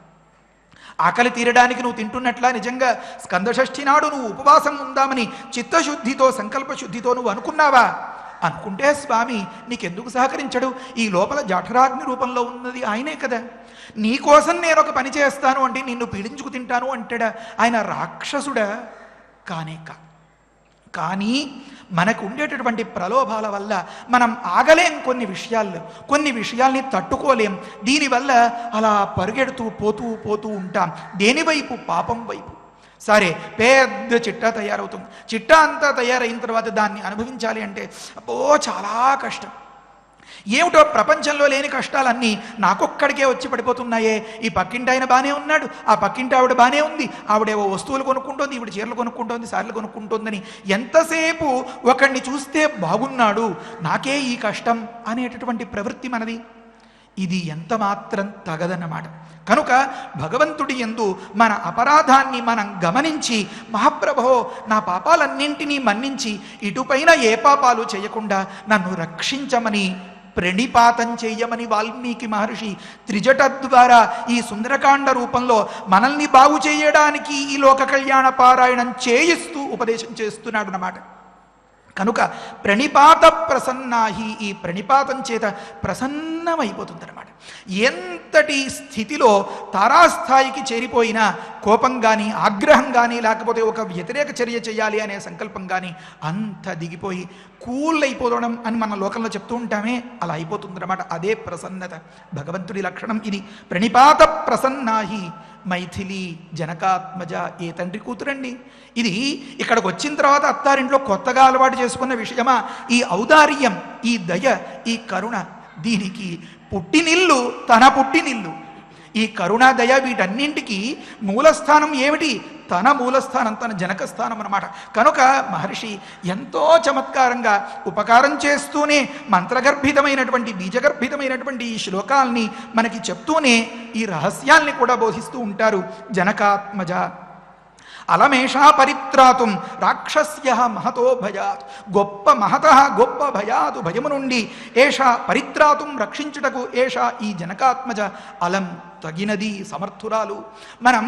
ఆకలి తీరడానికి నువ్వు తింటున్నట్లా నిజంగా స్కందషష్ఠి నాడు నువ్వు ఉపవాసం ఉందామని చిత్తశుద్ధితో, సంకల్పశుద్ధితో నువ్వు అనుకున్నావా? అనుకుంటే స్వామి నీకెందుకు సహకరించడు? ఈ లోపల జఠరాగ్ని రూపంలో ఉన్నది ఆయనే కదా. నీకోసం నేను ఒక పని చేస్తాను అంటే నిన్ను పీడించుకు తింటాను అంటాడా? ఆయన రాక్షసుడా? కానే కానీ మనకు ఉండేటటువంటి ప్రలోభాల వల్ల మనం ఆగలేం. కొన్ని విషయాల్ని తట్టుకోలేం. దీనివల్ల అలా పరుగెడుతూ పోతూ ఉంటాం. దేనివైపు? పాపం వైపు. సరే, పెద్ద చిట్టా తయారవుతుంది. చిట్టా అంతా తయారైన తర్వాత దాన్ని అనుభవించాలి అంటే అబ్బో చాలా కష్టం. ఏమిటో ప్రపంచంలో లేని కష్టాలన్నీ నాకొక్కడికే వచ్చి పడిపోతున్నాయే. ఈ పక్కింటి ఆయన బాగానే ఉన్నాడు, ఆ పక్కింటి ఆవిడ బాగానే ఉంది, ఆవిడేవో వస్తువులు కొనుక్కుంటోంది, ఈవిడ చీరలు కొనుక్కుంటోంది, సార్లు కొనుక్కుంటోందని ఎంతసేపు ఒకడిని చూస్తే బాగున్నాడు, నాకే ఈ కష్టం అనేటటువంటి ప్రవృత్తి మనది. ఇది ఎంత మాత్రం తగదన్నమాట. కనుక భగవంతుడి యందు మన అపరాధాన్ని మనం గమనించి, మహాప్రభో నా పాపాలన్నింటినీ మన్నించి ఇటుపైన ఏ పాపాలు చేయకుండా నన్ను రక్షించమని ప్రణిపాతం చేయమని వాల్మీకి మహర్షి త్రిజట ద్వారా ఈ సుందరకాండ రూపంలో మనల్ని బాగు చేయడానికి ఈ లోక కళ్యాణ పారాయణం చేయిస్తూ ఉపదేశం చేస్తున్నాడు అన్నమాట. కనుక ప్రణిపాత ప్రసన్నాహి, ఈ ప్రణిపాతం చేత ప్రసన్నమైపోతుందన్నమాట. ఎంతటి స్థితిలో తారాస్థాయికి చేరిపోయినా కోపం కానీ, ఆగ్రహం కానీ, లేకపోతే ఒక వ్యతిరేక చర్య చేయాలి అనే సంకల్పం కానీ అంత దిగిపోయి కూల్ అయిపోవడం అని మన లోకంలో చెప్తూ ఉంటామే, అలా అయిపోతుందన్నమాట. అదే ప్రసన్నత, భగవంతుడి లక్షణం ఇది. ప్రణిపాత ప్రసన్నాహి మైథిలి జనకాత్మజ, ఏ తండ్రి కూతురండి ఇది. ఇక్కడికి వచ్చిన తర్వాత అత్తారింట్లో కొత్తగా అలవాటు చేసుకున్న విషయమా? ఈ ఔదార్యం, ఈ దయ, ఈ కరుణ, దీనికి పుట్టినిల్లు తన పుట్టినిల్లు. ఈ కరుణ, దయ వీటన్నింటికి మూలస్థానం ఏమిటి? తన మూలస్థానం, తన జనకస్థానం అన్నమాట. కనుక మహర్షి ఎంతో చమత్కారంగా ఉపకారం చేస్తూనే మంత్రగర్భితమైనటువంటి, బీజగర్భితమైనటువంటి ఈ శ్లోకాల్ని మనకి చెప్తూనే ఈ రహస్యాల్ని కూడా బోధిస్తూ ఉంటారు. జనకాత్మజ అలమేషా పరిత్రాతుం రాక్షస్య మహతో భయాత్, గొప్ప భయాతు, భయము నుండి ఏషా పరిత్రాతుం రక్షించుటకు, ఏషా ఈ జనకాత్మజ అలం తగినది, సమర్థురాలు. మనం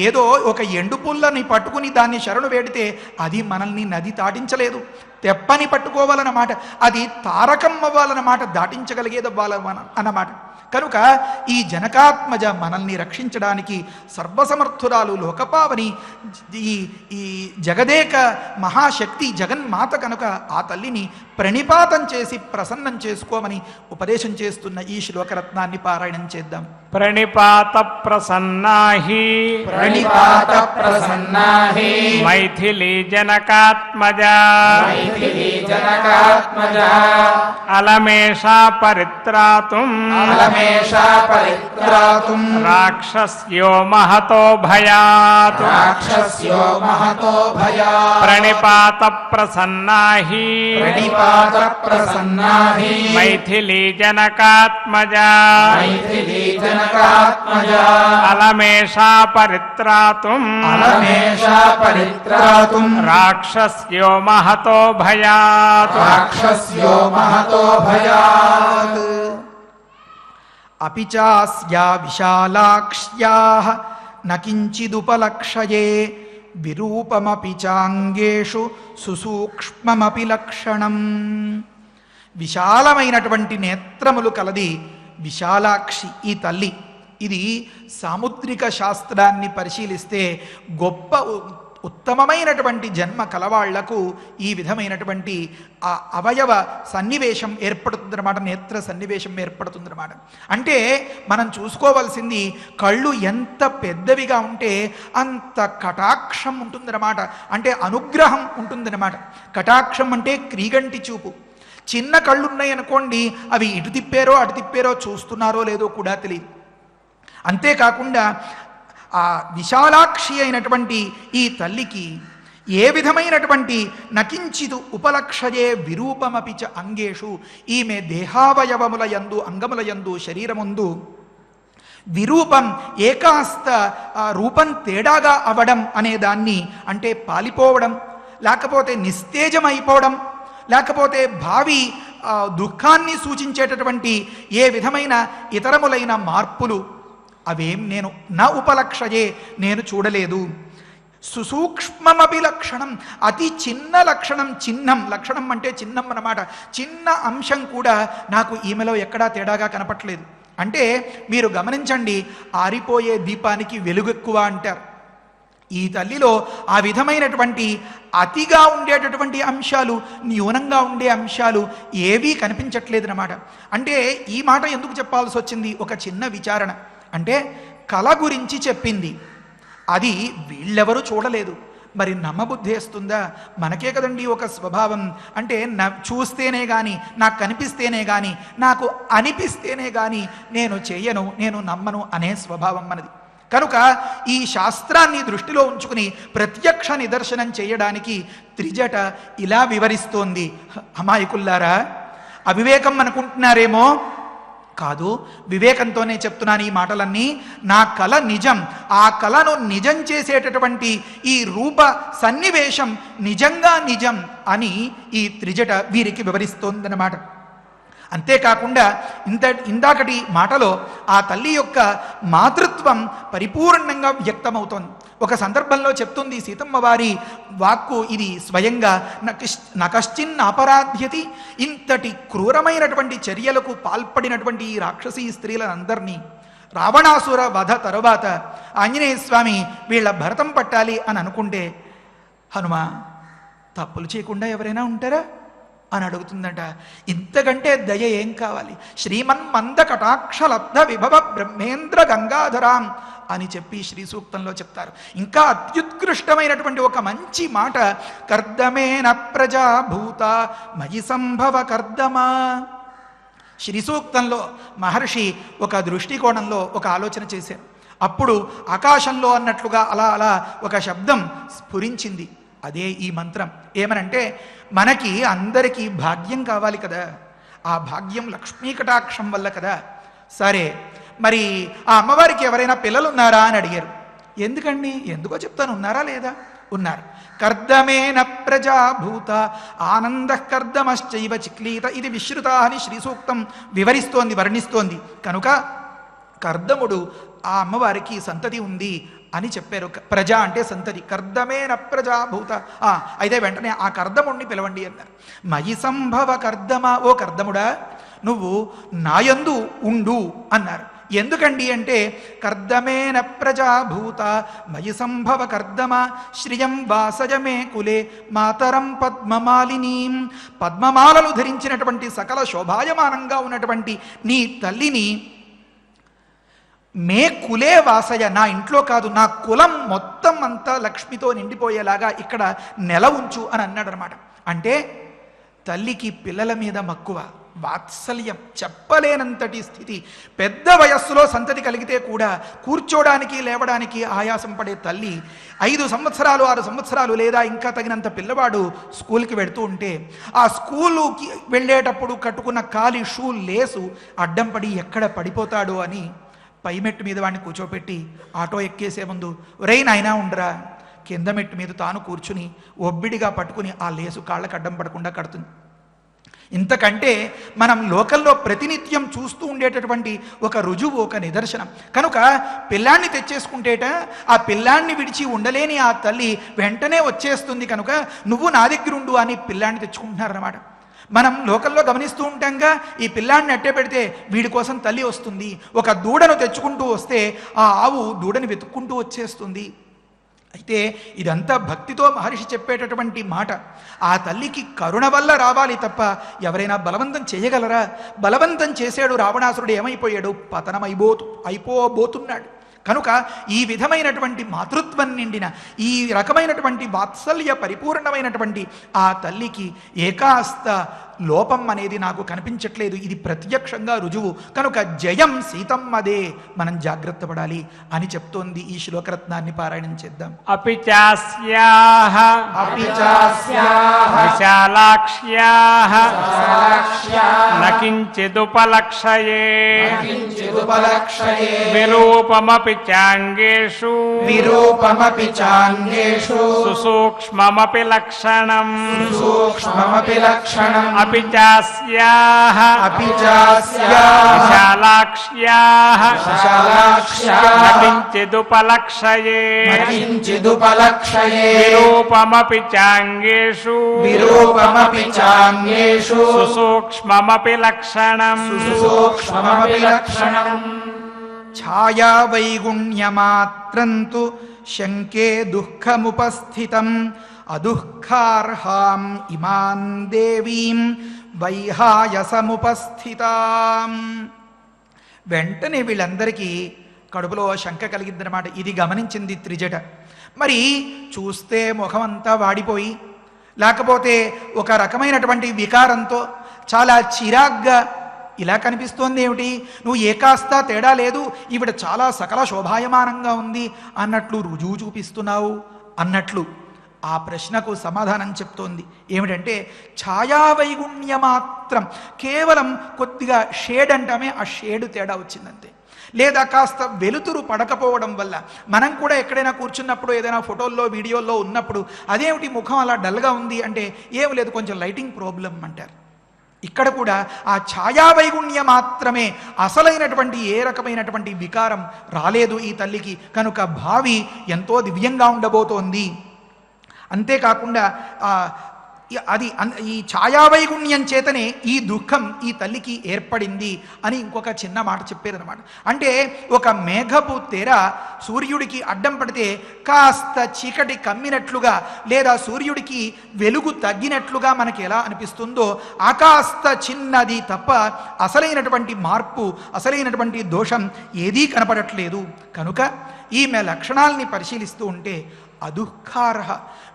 ఏదో ఒక ఎండు పుల్లని పట్టుకుని దాన్ని శరణు వేడితే అది మనల్ని నది దాటించలేదు. తెప్పని పట్టుకోవాలన్నమాట, అది తారకం అవ్వాలన్నమాట, దాటించగలిగేది అన్నమాట. కనుక ఈ జనకాత్మజ మనల్ని రక్షించడానికి సర్వసమర్థురాలు, లోకపావని, ఈ జగదేక మహాశక్తి జగన్మాత. కనుక ఆ తల్లిని ప్రణిపాతం చేసి ప్రసన్నం చేసుకోమని ఉపదేశం చేస్తున్న ఈ శ్లోకరత్నాన్ని పారాయణం చేద్దాం. ప్రణిపాత ప్రసన్నాహి మైథిలి జనకాత్మజ అలమేషా పరిత్రాతుం రాక్షస్యో మహతో భయాత్ ప్రణిపాత ప్రసన్నాహి మైథిలి జనకాత్మజ అలమేషా పరిత్రాతుం రాక్షస్యో మహతో భయాత్ అపి చాస్యా విశాలాక్ష్యాః న కించిదుపలక్షయే విరూపమపి చాంగేషు సుసూక్ష్మమపి లక్షణం. విశాలమైనటువంటి నేత్రములు కలది విశాలాక్షి ఈ తల్లి. ఇది సాముద్రిక శాస్త్రాన్ని పరిశీలిస్తే గొప్ప ఉత్తమమైనటువంటి జన్మ కలవాళ్లకు ఈ విధమైనటువంటి ఆ అవయవ సన్నివేశం ఏర్పడుతుందన్నమాట, నేత్ర సన్నివేశం ఏర్పడుతుందన్నమాట. అంటే మనం చూసుకోవాల్సింది కళ్ళు ఎంత పెద్దవిగా ఉంటే అంత కటాక్షం ఉంటుందన్నమాట, అంటే అనుగ్రహం ఉంటుందన్నమాట. కటాక్షం అంటే క్రీగంటి చూపు. చిన్న కళ్ళున్నాయి అనుకోండి, అవి ఇటు తిప్పారో అటు తిప్పారో, చూస్తున్నారో లేదో కూడా తెలియదు. అంతేకాకుండా ఆ విశాలాక్షి అయినటువంటి ఈ తల్లికి ఏ విధమైనటువంటి నకించిదు ఉపలక్షయే విరూపమపి చ అంగేషు, ఈమె దేహావయవముల యందు, అంగముల యందు, శరీరముందు విరూపం, ఏకాస్త రూపం తేడాగా అవడం అనే దాన్ని, అంటే పాలిపోవడం, లేకపోతే నిస్తేజమైపోవడం, లేకపోతే భావి దుఃఖాన్ని సూచించేటటువంటి ఏ విధమైన ఇతరములైన మార్పులు అవేం నేను నా ఉపలక్షయే, నేను చూడలేదు. సుసూక్ష్మమపి లక్షణం, అతి చిన్న లక్షణం, చిహ్నం, లక్షణం అంటే చిహ్నం అన్నమాట, చిన్న అంశం కూడా నాకు ఈమెలో ఎక్కడా తేడాగా కనపట్లేదు. అంటే మీరు గమనించండి, ఆరిపోయే దీపానికి వెలుగు ఎక్కువ అంటారు. ఈ తల్లిలో ఆ విధమైనటువంటి అతిగా ఉండేటటువంటి అంశాలు, న్యూనంగా ఉండే అంశాలు ఏవీ కనిపించట్లేదన్నమాట. అంటే ఈ మాట ఎందుకు చెప్పాల్సి వచ్చింది? ఒక చిన్న విచారణ. అంటే కళ గురించి చెప్పింది, అది వీళ్ళెవరూ చూడలేదు, మరి నమ్మబుద్ధి వేస్తుందా? మనకే కదండి ఒక స్వభావం. అంటే చూస్తేనే కానీ, నాకు కనిపిస్తేనే కానీ, నాకు అనిపిస్తేనే కానీ నేను చేయను, నేను నమ్మను అనే స్వభావం మనది. కనుక ఈ శాస్త్రాన్ని దృష్టిలో ఉంచుకుని ప్రత్యక్ష నిదర్శనం చేయడానికి త్రిజట ఇలా వివరిస్తోంది. అమాయకుల్లారా, అవివేకం అనుకుంటున్నారేమో, కాదు, వివేకంతోనే చెప్తున్నాను ఈ మాటలన్నీ. నా కళ నిజం, ఆ కళను నిజం చేసేటటువంటి ఈ రూప సన్నివేశం నిజంగా నిజం అని ఈ త్రిజట వీరికి వివరిస్తోందన్నమాట. అంతేకాకుండా ఇందాకటి మాటలో ఆ తల్లి యొక్క మాతృత్వం పరిపూర్ణంగా వ్యక్తమవుతోంది. ఒక సందర్భంలో చెప్తుంది సీతమ్మ వారి వాక్కు ఇది స్వయంగా, నకశ్చిన్ అపరాధ్యతి, ఇంతటి క్రూరమైనటువంటి చర్యలకు పాల్పడినటువంటి ఈ రాక్షసీ స్త్రీలందరినీ రావణాసుర వధ తరువాత ఆంజనేయ స్వామి వీళ్ళ భరతం పట్టాలి అని అనుకుంటే, హనుమ తప్పులు చేయకుండా ఎవరైనా ఉంటారా అని అడుగుతుందంట. ఇంతకంటే దయ ఏం కావాలి? శ్రీమన్మంద కటాక్షలబ్ధ విభవ బ్రహ్మేంద్ర గంగాధరాం అని చెప్పి శ్రీ సూక్తంలో చెప్తారు. ఇంకా అత్యుత్కృష్టమైనటువంటి ఒక మంచి మాట, కర్దమేన ప్రజాభూత మయి సంభవ కర్దమా. శ్రీ సూక్తంలో మహర్షి ఒక దృష్టికోణంలో ఒక ఆలోచన చేశారు. అప్పుడు ఆకాశంలో అన్నట్లుగా అలా అలా ఒక శబ్దం స్ఫురించింది. అదే ఈ మంత్రం. ఏమనంటే, మనకి అందరికీ భాగ్యం కావాలి కదా, ఆ భాగ్యం లక్ష్మీ కటాక్షం వల్ల కదా. సరే, మరి ఆ అమ్మవారికి ఎవరైనా పిల్లలు ఉన్నారా అని అడిగారు. ఎందుకండి? ఎందుకో చెప్తాను, ఉన్నారా లేదా? ఉన్నారు. కర్దమేన ప్రజాభూత ఆనంద కర్దమశ్చైవ చిక్లీత ఇది విశ్రుత అని శ్రీ సూక్తం వివరిస్తోంది, వర్ణిస్తోంది. కనుక కర్దముడు ఆ అమ్మవారికి సంతతి ఉంది అని చెప్పారు. ప్రజ అంటే సంతతి, కర్దమేన ప్రజాభూత. అయితే వెంటనే ఆ కర్దముడిని పిలవండి అన్నారు. మయి సంభవ కర్దమ, ఓ కర్దముడా నువ్వు నాయందు ఉండు అన్నారు. ఎందుకండి అంటే, కర్దమేన ప్రజాభూత మయి సంభవ కర్దమ శ్రియం వాసజమే కులే మాతరం పద్మమాలినీం. పద్మమాలలు ధరించినటువంటి సకల శోభాయమానంగా ఉన్నటువంటి నీ తల్లిని మే కులే వాసయ, నా ఇంట్లో కాదు, నా కులం మొత్తం అంతా లక్ష్మితో నిండిపోయేలాగా ఇక్కడ నెల ఉంచు అని అన్నాడు అనమాట. అంటే తల్లికి పిల్లల మీద మక్కువ, వాత్సల్యం, చెప్పలేనంతటి స్థితి. పెద్ద వయస్సులో సంతతి కలిగితే కూడా కూర్చోడానికి లేవడానికి ఆయాసం పడే తల్లి 5 సంవత్సరాలు 6 సంవత్సరాలు లేదా ఇంకా తగినంత పిల్లవాడు స్కూల్కి వెడుతూ ఉంటే ఆ స్కూలుకి వెళ్ళేటప్పుడు కట్టుకున్న కాలి షూ లేసు అడ్డం పడి ఎక్కడ పడిపోతాడో అని పైమెట్టు మీద వాడిని కూర్చోపెట్టి ఆటో ఎక్కేసే ముందు, ఒరేయ్ నాయనా ఉండరా, కింద మెట్టు మీద తాను కూర్చుని ఒబ్బిడిగా పట్టుకుని ఆ లేసు కాళ్ళకు అడ్డం పడకుండా కడుతుంది. ఇంతకంటే మనం లోకల్లో ప్రతినిత్యం చూస్తూ ఉండేటటువంటి ఒక రుజువు, ఒక నిదర్శనం. కనుక పిల్లాన్ని తెచ్చేసుకుంటేట ఆ పిల్లాన్ని విడిచి ఉండలేని ఆ తల్లి వెంటనే వచ్చేస్తుంది. కనుక నువ్వు నా దగ్గరుండు అని పిల్లాన్ని తెచ్చుకుంటున్నారన్నమాట. మనం లోకల్లో గమనిస్తూ ఉంటాంగా, ఈ పిల్లాడిని అట్టే పెడితే వీడి కోసం తల్లి వస్తుంది. ఒక దూడను తెచ్చుకుంటూ వస్తే ఆ ఆవు దూడని వెతుక్కుంటూ వచ్చేస్తుంది. అయితే ఇదంతా భక్తితో మహర్షి చెప్పేటటువంటి మాట. ఆ తల్లికి కరుణ వల్ల రావాలి తప్ప ఎవరైనా బలవంతం చేయగలరా? బలవంతం చేశాడు రావణాసురుడు, ఏమైపోయాడు? అయిపోబోతున్నాడు. కనుక ఈ విధమైనటువంటి మాతృత్వం నిండిన ఈ రకమైనటువంటి వాత్సల్య పరిపూర్ణమైనటువంటి ఆ తల్లికి ఏకాస్త లోపం అనేది నాకు కనిపించట్లేదు. ఇది ప్రత్యక్షంగా రుజువు. కనుక జయం సీతమ్మదే, మనం జాగ్రత్త పడాలి అని చెప్తోంది. ఈ శ్లోకరత్నాన్ని పారాయణం చేద్దాం. అపి చాస్యాః విశాలాక్ష్యాః న కించిదుపలక్షయే దుపలక్షయే విరూపమపి చాంగేషు విరూపమపి చాంగేషు సుసూక్ష్మమపి లక్షణం సూక్ష్మమపి లక్షణం అపి చాస్యాః అపి చాస్యాః విశాలాక్ష్యాః విశాలాక్ష్యాః నకించిదుపలక్షయే నకించిదుపలక్షయే విరూపమపి చాంగేషు విరూపమపి చాంగేషు సుసూక్ష్మమపి లక్షణం సూక్ష్మమపి లక్షణం ఛాయా వైగుణ్యమాత్రంతు శంకే దుఃఖముపస్థితం అదుఃఖార్హాం ఇమాం దేవీం వైహాయసముపస్థితాం. వెంటనే వీళ్ళందరికీ కడుపులో శంక కలిగిందనమాట. ఇది గమనించింది త్రిజట. మరి చూస్తే ముఖమంతా వాడిపోయి, లేకపోతే ఒక రకమైనటువంటి వికారంతో చాలా చిరాగ్గా ఇలా కనిపిస్తోంది ఏమిటి, నువ్వు ఏ కాస్త తేడా లేదు, ఈవిడ చాలా సకల శోభాయమానంగా ఉంది అన్నట్లు రుజువు చూపిస్తున్నావు అన్నట్లు ఆ ప్రశ్నకు సమాధానం చెప్తోంది. ఏమిటంటే ఛాయావైగుణ్య మాత్రం, కేవలం కొద్దిగా షేడ్ అంటామే, ఆ షేడు తేడా వచ్చిందంతే. లేదా కాస్త వెలుతురు పడకపోవడం వల్ల, మనం కూడా ఎక్కడైనా కూర్చున్నప్పుడు ఏదైనా ఫోటోల్లో వీడియోల్లో ఉన్నప్పుడు అదేమిటి ముఖం అలా డల్గా ఉంది అంటే ఏం లేదు, కొంచెం లైటింగ్ ప్రాబ్లం అంటారు. ఇక్కడ కూడా ఆ ఛాయావైగుణ్య మాత్రమే, అసలైనటువంటి ఏ రకమైనటువంటి వికారం రాలేదు ఈ తల్లికి. కనుక భావి ఎంతో దివ్యంగా ఉండబోతోంది. అంతేకాకుండా అది ఈ ఛాయావైగుణ్యం చేతనే ఈ దుఃఖం ఈ తల్లికి ఏర్పడింది అని ఇంకొక చిన్న మాట చెప్పారనమాట. అంటే ఒక మేఘపు తెర సూర్యుడికి అడ్డం పడితే కాస్త చీకటి కమ్మినట్లుగా, లేదా సూర్యుడికి వెలుగు తగ్గినట్లుగా మనకి ఎలా అనిపిస్తుందో, ఆ కాస్త చిన్నది తప్ప అసలైనటువంటి మార్పు, అసలైనటువంటి దోషం ఏదీ కనపడట్లేదు. కనుక ఈమె లక్షణాలని పరిశీలిస్తూ ఉంటే అదుఃఖార్హ,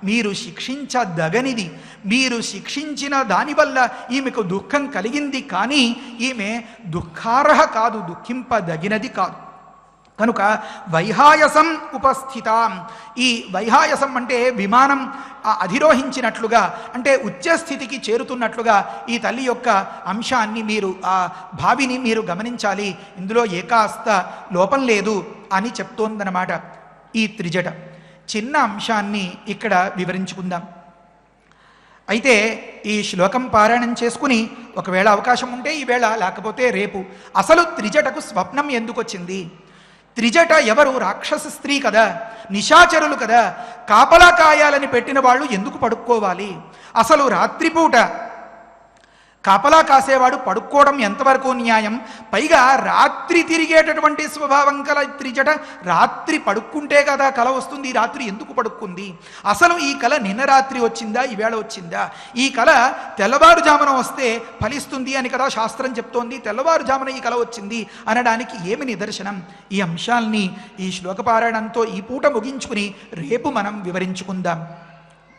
మీరు శిక్షించదగనిది, మీరు శిక్షించిన దానివల్ల ఈమెకు దుఃఖం కలిగింది, కానీ ఈమె దుఃఖార్హ కాదు, దుఃఖింపదగినది కాదు. కనుక వైహాయసం ఉపస్థితాం, ఈ వైహాయసం అంటే విమానం అధిరోహించినట్లుగా, అంటే ఉచ్చస్థితికి చేరుతున్నట్లుగా ఈ తల్లి యొక్క అంశాన్ని మీరు, ఆ భావిని మీరు గమనించాలి. ఇందులో ఏకాస్త లోపం లేదు అని చెప్తోందనమాట ఈ త్రిజట. చిన్న అంశాన్ని ఇక్కడ వివరించుకుందాం. అయితే ఈ శ్లోకం పారాయణం చేసుకుని ఒకవేళ అవకాశం ఉంటే ఈవేళ, లేకపోతే రేపు, అసలు త్రిజటకు స్వప్నం ఎందుకు వచ్చింది? త్రిజట ఎవరు? రాక్షస స్త్రీ కదా, నిశాచరులు కదా, కాపలా కాయాలని పెట్టిన వాళ్ళు ఎందుకు పడుక్కోవాలి? అసలు రాత్రిపూట కాపలా కాసేవాడు పడుక్కోవడం ఎంతవరకు న్యాయం? పైగా రాత్రి తిరిగేటటువంటి స్వభావం కల త్రిజట రాత్రి పడుక్కుంటే కదా కల వస్తుంది. రాత్రి ఎందుకు పడుక్కుంది? అసలు ఈ కల నిన్న రాత్రి వచ్చిందా, ఈవేళ వచ్చిందా? ఈ కల తెల్లవారుజామున వస్తే ఫలిస్తుంది అని కదా శాస్త్రం చెప్తోంది. తెల్లవారుజామున ఈ కల వచ్చింది అనడానికి ఏమి నిదర్శనం? ఈ అంశాల్ని ఈ శ్లోకపారాయణంతో ఈ పూట ముగించుకుని రేపు మనం వివరించుకుందాం.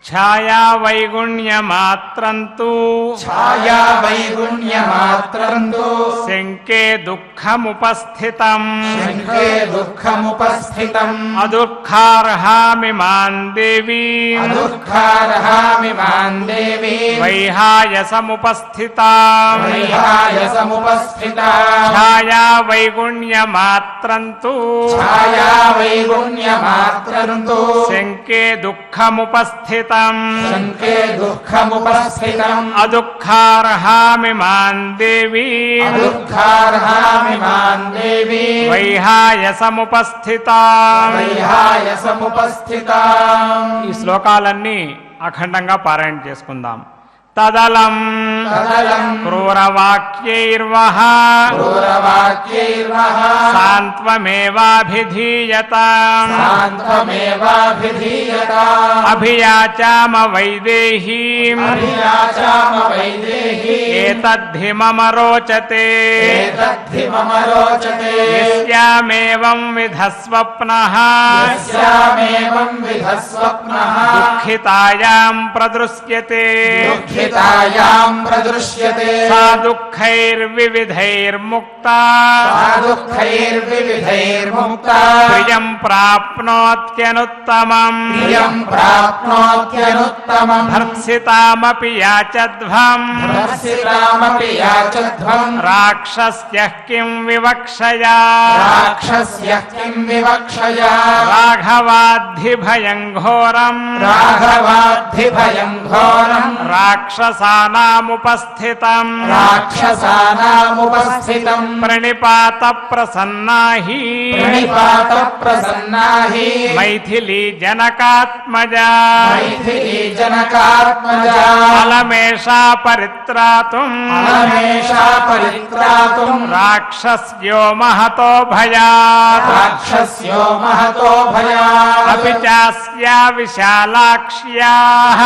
ఛాయా వైగుణ్యమాత్రంతు ఛాయా వైగుణ్యమాత్రంతు శంకే దుఃఖముపస్థితం శంకే దుఃఖముపస్థితం అదుఃఖార్హామిమాన్ దేవీం అదుఃఖార్హామిమాన్ దేవీం వైహాయసముపస్థితాం వైహాయసముపస్థితాం ఛాయా వైగుణ్యమాత్రంతు ఛాయా వైగుణ్యమాత్రంతు శంకే దుఃఖముపస్థితం శంకే దుఃఖముపస్థితం అదుఃఖార్హామిమాన్ దేవీం అదుఃఖార్హామిమాన్ దేవీం వైహాయసముపస్థితాం. వైహాయసముపస్థితాం. ఈ శ్లోకాలన్నీ అఖండంగా పారాయణ చేసుకుందాం. తదలం తదలం క్రూరవాక్యైర్వః క్రూరవాక్యైర్వః సాంత్వమేవాభిధీయతాం సాంత్వమేవాభిధీయతాం అభియాచామ వైదేహీం అభియాచామ వైదేహీం ఏతద్ధి మమ రోచతే ఏతద్ధి మమ రోచతే యస్యా యస్యామేవం విధ స్వప్నః యస్యామేవం విధ స్వప్నః దుఃఖితాయాం ప్రదృశ్యతే దుఃఖితాయాం ప్రదృశ్యతే సా దుఃఖైర్వివిధైర్ముక్తా సా దుఃఖైర్వివిధైర్ముక్తా ప్రియం ప్రాప్నోత్యనుత్తమం ప్రియం ప్రాప్నోత్యనుత్తమం భర్త్సితామపి యాచధ్వం భర్త్సితామపి యాచధ్వం రాక్షస్యః కిం వివక్షయా రాక్షస్యః కిం వివక్షయా రాఘవాద్ధిభయం ఘోరం రాఘవాద్ధిభయం ఘోరం రాక్షసానాముపస్థితం రాక్షసానాముపస్థితం ప్రణిపాత ప్రసన్నా హి ప్రణిపాత ప్రసన్నా హి మైథిలీ జనకాత్మజా మైథిలీ జనకాత్మజా అలమేషా పరిత్రాతుం అలమేషా పరిత్రాతుం రాక్షస్యో మహతో భయాత్ రాక్షస్యో మహతో భయాత్ అపి చాస్యా విశాలాక్ష్యాః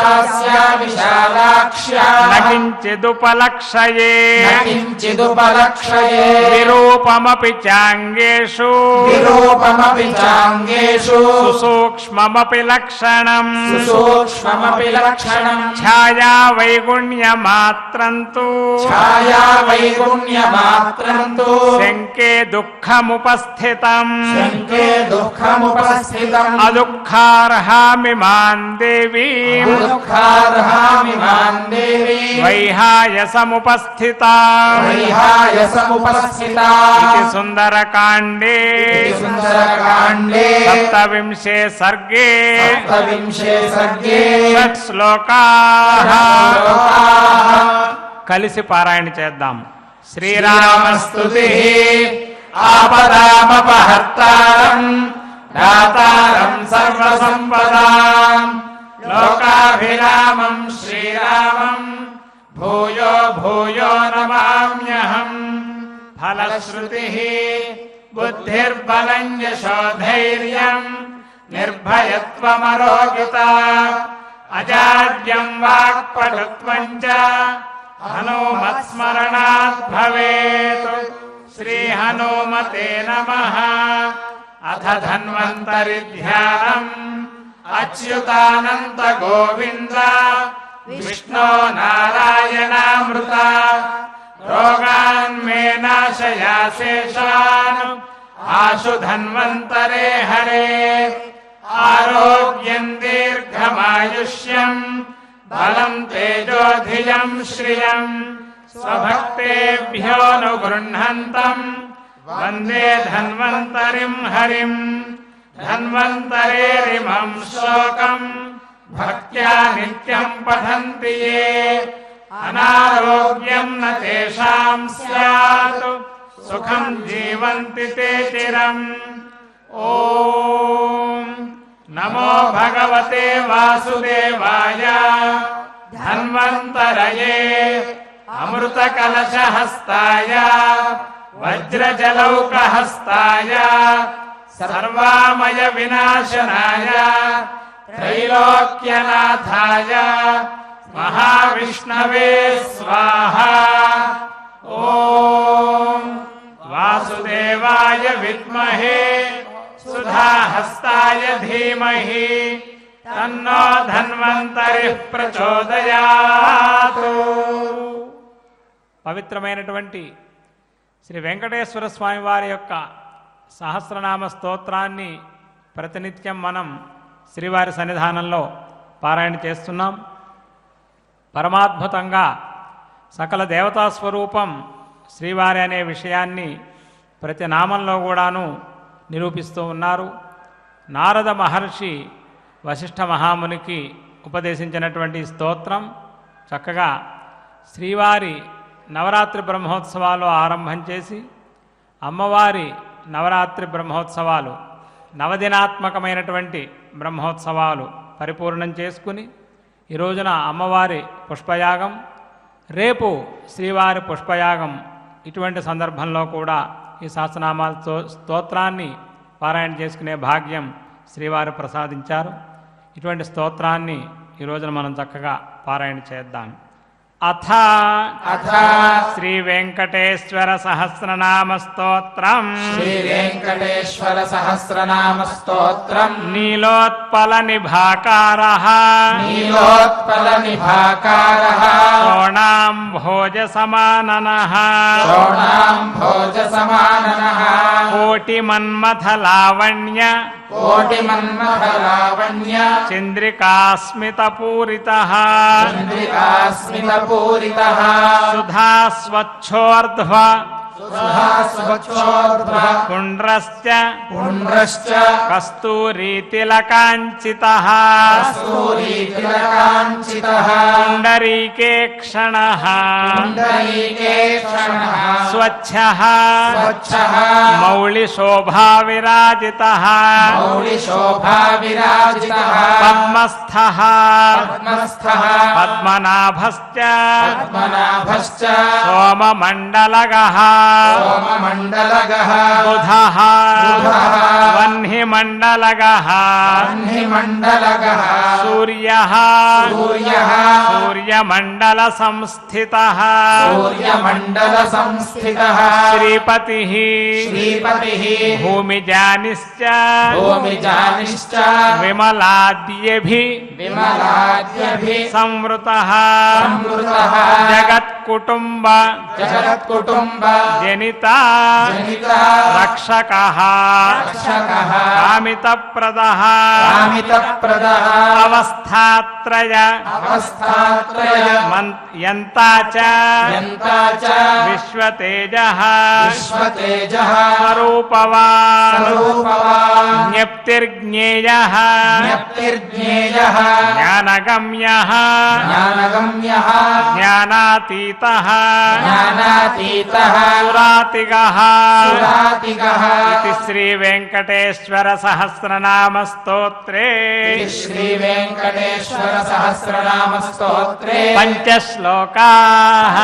చాస్యా విశాలాక్ష్యా న కించిదుపలక్షయే న కించిదుపలక్షయే విరూపమపి చాంగేషు విరూపమపి చాంగేషు సుసూక్ష్మమపి లక్షణం సుసూక్ష్మమపి లక్షణం ఛాయా వైగుణ్యమాత్రం తు ఛాయా వైగుణ్యమాత్రంతు శంకే దుఃఖముపస్థితం శంకే దుఃఖముపస్థితం అదుఃఖార్హామిమాన్ దేవీం దుఃఖార్హామిమాన్ దేవీ వైహాయసముపస్థితా వైహాయసముపస్థితా ఇది సుందరకాండే సుందరకాండే సప్తవింశే సర్గే సప్తవింశే సర్గే షట్ శ్లోకాః శ్లోకాః కలిసి పారాయణ చేద్దాం. శ్రీరామస్తుతి ఆపదామపహర్తారం దాతారం సర్వసంపదాం లోకాభిరామం శ్రీరామం భూయో భూయో నమామ్యహం ఫలశ్రుతిః బుద్ధిర్బలం యశోధైర్యం నిర్భయత్వమరోగత అజాడ్యం వాక్పటుత్వం చ హనుమత్స్మరణాత్ భవేత్ శ్రీ హనుమతే నమః అథ ధన్వంతరి ధ్యానం అచ్యుతానంత గోవింద విష్ణో నారాయణామృత రోగాన్ మే నాశయా శేషాన్ ఆశు ధన్వంతరే హరే ఆరోగ్యం దీర్ఘమాయుష్యం బలం తేజోధియం శ్రియం స్వభక్తేభ్యోనుగృహంతం వందే ధన్వంతరిం హరిం ధన్వంతరేరిమం శ్లోకం భక్త్యా నిత్యం పఠంతి యే అనారోగ్యం న తేషాం స్యాత్ సుఖం జీవంతి తే చిరం. ఓం నమో భగవతే వాసుదేవాయ ధన్వంతరయే అమృతకలశహస్తాయ వజ్రజలౌకహస్తాయ సర్వామయ వినాశనాయ త్రైలోక్యనాథాయ మహావిష్ణవే స్వాహా. ఓం వాసుదేవాయ విద్మహే సుధాహస్తాయ ధీమహి తన్నో ధన్వంతరి ప్రచోదయాత్. పవిత్రమైనటువంటి శ్రీ వెంకటేశ్వర స్వామి వారి యొక్క సహస్రనామ స్తోత్రాన్ని ప్రతినిత్యం మనం శ్రీవారి సన్నిధానంలో పారాయణ చేస్తున్నాం. పరమాద్భుతంగా సకల దేవతా స్వరూపం శ్రీవారి అనే విషయాన్ని ప్రతి నామంలో కూడాను నిరూపిస్తూ ఉన్నారు. నారద మహర్షి వశిష్ఠ మహామునికి ఉపదేశించినటువంటి స్తోత్రం చక్కగా శ్రీవారి నవరాత్రి బ్రహ్మోత్సవాలు ఆరంభం చేసి అమ్మవారి నవరాత్రి బ్రహ్మోత్సవాలు నవదినాత్మకమైనటువంటి బ్రహ్మోత్సవాలు పరిపూర్ణం చేసుకుని ఈ రోజున అమ్మవారి పుష్పయాగం, రేపు శ్రీవారి పుష్పయాగం, ఇటువంటి సందర్భంలో కూడా ఈ సహస్రనామాల స్తోత్రాన్ని పారాయణ చేసుకునే భాగ్యం శ్రీవారు ప్రసాదించారు. ఇటువంటి స్తోత్రాన్ని ఈ రోజున మనం చక్కగా పారాయణ చేద్దాం. అథ అథ శ్రీ వెంకటేశ్వర సహస్రనామ స్తోత్రం శ్రీ వెంకటేశ్వర సహస్రనామ స్తోత్రం నీలోత్పల నిభాకారః నీలోత్పల నిభాకారః శోణాం భోజ సమాననః శోణాం భోజ సమాననః కోటి మన్మథ లావణ్య కోటి మన్మథ లావణ్య చంద్రికాస్మిత పూరితః చంద్రికాస్మిత పూరితః సుధా స్వచ్ఛోర్ధ్వ సుధా స్వచ్ఛోర్ధ్వ పుండ్రశ్చ పుండ్రశ్చ కస్తూరీతిలకాంచితః కస్తూరీతిలకాంచితః పుండరీకేక్షణః పుండరీకేక్షణః స్వచ్ఛః స్వచ్ఛః మౌళిశోభా విరాజితః మౌళిశోభా విరాజితః పద్మస్థః పద్మస్థః పద్మనాభశ్చ పద్మనాభశ్చ సోమమండలగః సోమమండలగః బుధః బుధః వహ్నిమండలగః వహ్నిమండలగః సూర్యః సూర్యః సూర్యమండల సంస్థితః సూర్యమండల సంస్థితః శ్రీపతిః శ్రీపతిః భూమిజానిశ్చ భూమిజానిశ్చ విమలాద్యభిః విమలాద్యభిః సంవృతః సంవృతః జగత్కుటుంబ జగత్కుటుంబ జనిత జనిత రక్షకః రక్షకః కామితప్రదః కామితప్రదః అవస్థాత్రయ అవస్థాత్రయ యంతా చ యంతా చ విశ్వతేజః విశ్వతేజః స్వరూపవాన్ స్వరూపవాన్ జ్ఞప్తిర్జ్ఞేయః జ్ఞప్తిర్జ్ఞేయః జ్ఞానగమ్యః జ్ఞానగమ్యః జ్ఞానాతీతః జ్ఞానాతీతః సురాతిగః సురాతిగః ఇది శ్రీ వెంకటేశ్వర సహస్రనామ స్తోత్రే శ్రీ వెంకటేశ్వర సహస్రనామ స్తోత్రే పంచశ్లోకాః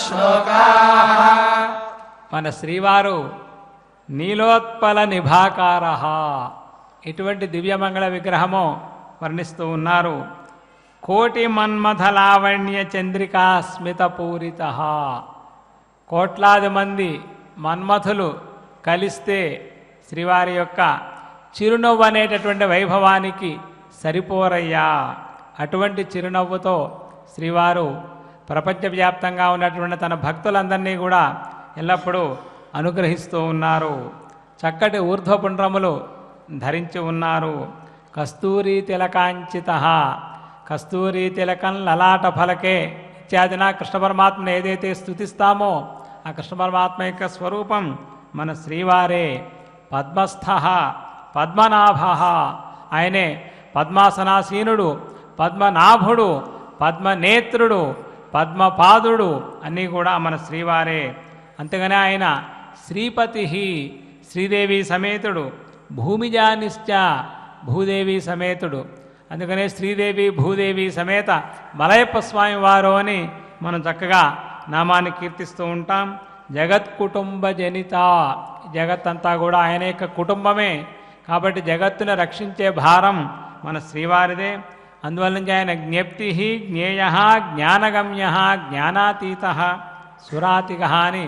శ్లోకాః మన శ్రీవారు నీలోత్పల నిభాకారః ఇటువంటి దివ్యమంగళ విగ్రహము వర్ణిస్తూ ఉన్నారు. కోటి మన్మథ లావణ్య చంద్రికా స్మిత పూరిత, కోట్లాది మంది మన్మథులు కలిస్తే శ్రీవారి యొక్క చిరునవ్వు అనేటటువంటి వైభవానికి సరిపోరయ్యా. అటువంటి చిరునవ్వుతో శ్రీవారు ప్రపంచవ్యాప్తంగా ఉన్నటువంటి తన భక్తులందరినీ కూడా ఎల్లప్పుడూ అనుగ్రహిస్తూ ఉన్నారు. చక్కటి ఊర్ధ్వపుండ్రములు ధరించి ఉన్నారు. కస్తూరీ తిలకాంచిత, కస్తూరీ తిలకం లలాట ఫలకే ఇత్యాదిన కృష్ణ పరమాత్మను ఏదైతే స్తుతిస్తామో ఆ కృష్ణ పరమాత్మ యొక్క స్వరూపం మన శ్రీవారే. పద్మస్థ పద్మనాభ, ఆయనే పద్మాసనాసీనుడు, పద్మనాభుడు, పద్మనేత్రుడు, పద్మపాదుడు అన్నీ కూడా మన శ్రీవారే. అంతేగానే ఆయన శ్రీపతి, శ్రీదేవి సమేతుడు, భూమిజానిశ్చ భూదేవి సమేతుడు. అందుకనే శ్రీదేవి భూదేవి సమేత మలయప్ప స్వామి వారు అని మనం చక్కగా నామాన్ని కీర్తిస్తూ ఉంటాం. జగత్కుటుంబ జనిత, జగత్తంతా కూడా ఆయన యొక్క కుటుంబమే. కాబట్టి జగత్తును రక్షించే భారం మన శ్రీవారిదే. అందువల్ల నుంచి ఆయన జ్ఞప్తి, జ్ఞేయ, జ్ఞానగమ్య, జ్ఞానాతీత, సురాతిగ అని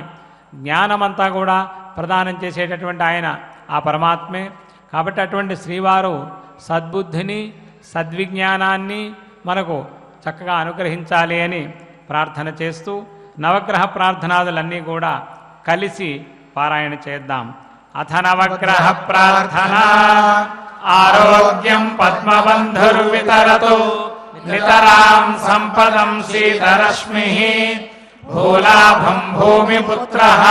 జ్ఞానమంతా కూడా ప్రదానం చేసేటటువంటి ఆయన ఆ పరమాత్మే. కాబట్టి అటువంటి శ్రీవారు సద్బుద్ధిని సద్విజ్ఞానాన్ని మనకు చక్కగా అనుగ్రహించాలి అని ప్రార్థన చేస్తూ నవగ్రహ ప్రార్థనాదులన్నీ కూడా కలిసి పారాయణ చేద్దాం. అథ నవగ్రహ ప్రార్థన. ఆరోగ్యం పద్మబంధుర్వితరతు నితరాం సంపదం శీతరశ్మి భూలాభం భూమిపుత్రః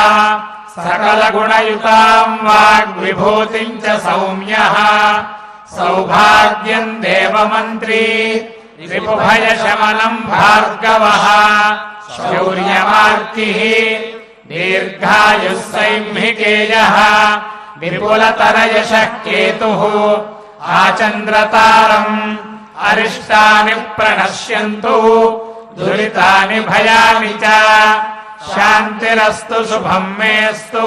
సకలగుణయుతాం వాగ్విభూతిం చ సౌమ్యః సౌభాగ్యం దేవమంత్రీ రిపుభయశమనం భార్గవః శౌర్యమార్తిః దీర్ఘాయుః సైంహికేయః విపులతరయశః కేతుః ఆచంద్రతారం అరిష్టాని ప్రణశ్యంతు దురితాని భయాని చ శాంతిరస్తు శుభం మేస్తు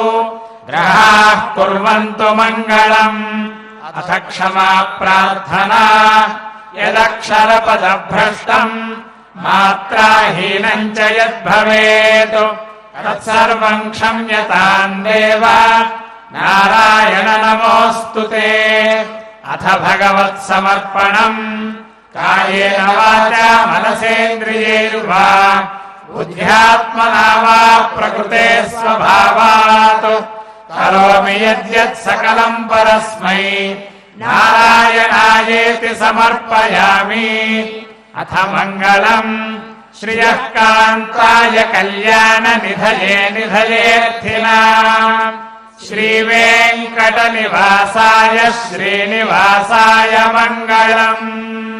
గ్రహాః కుర్వంతు మంగళం. అథ క్షమా ప్రార్థనా. యదక్షరపదభ్రష్టం मात्राहीनम् च यद्भवेत् तत्सर्वम् क्षम्यताम् देव नारायण नमोऽस्तु ते। अथ भगवत्समर्पणम् कायेन वाचा मनसेन्द्रियैर्वा बुद्ध्यात्मना वा प्रकृते स्वभावात् करोमि यद्यत् सकलम् परस्मै नारायणायेति समर्पयामि। अथ मङ्गलम् श्रियः कान्ताय कल्याण निधये निधयेऽर्थिनाम् श्रीवेङ्कटनिवासाय श्रीनिवासाय मङ्गलम्।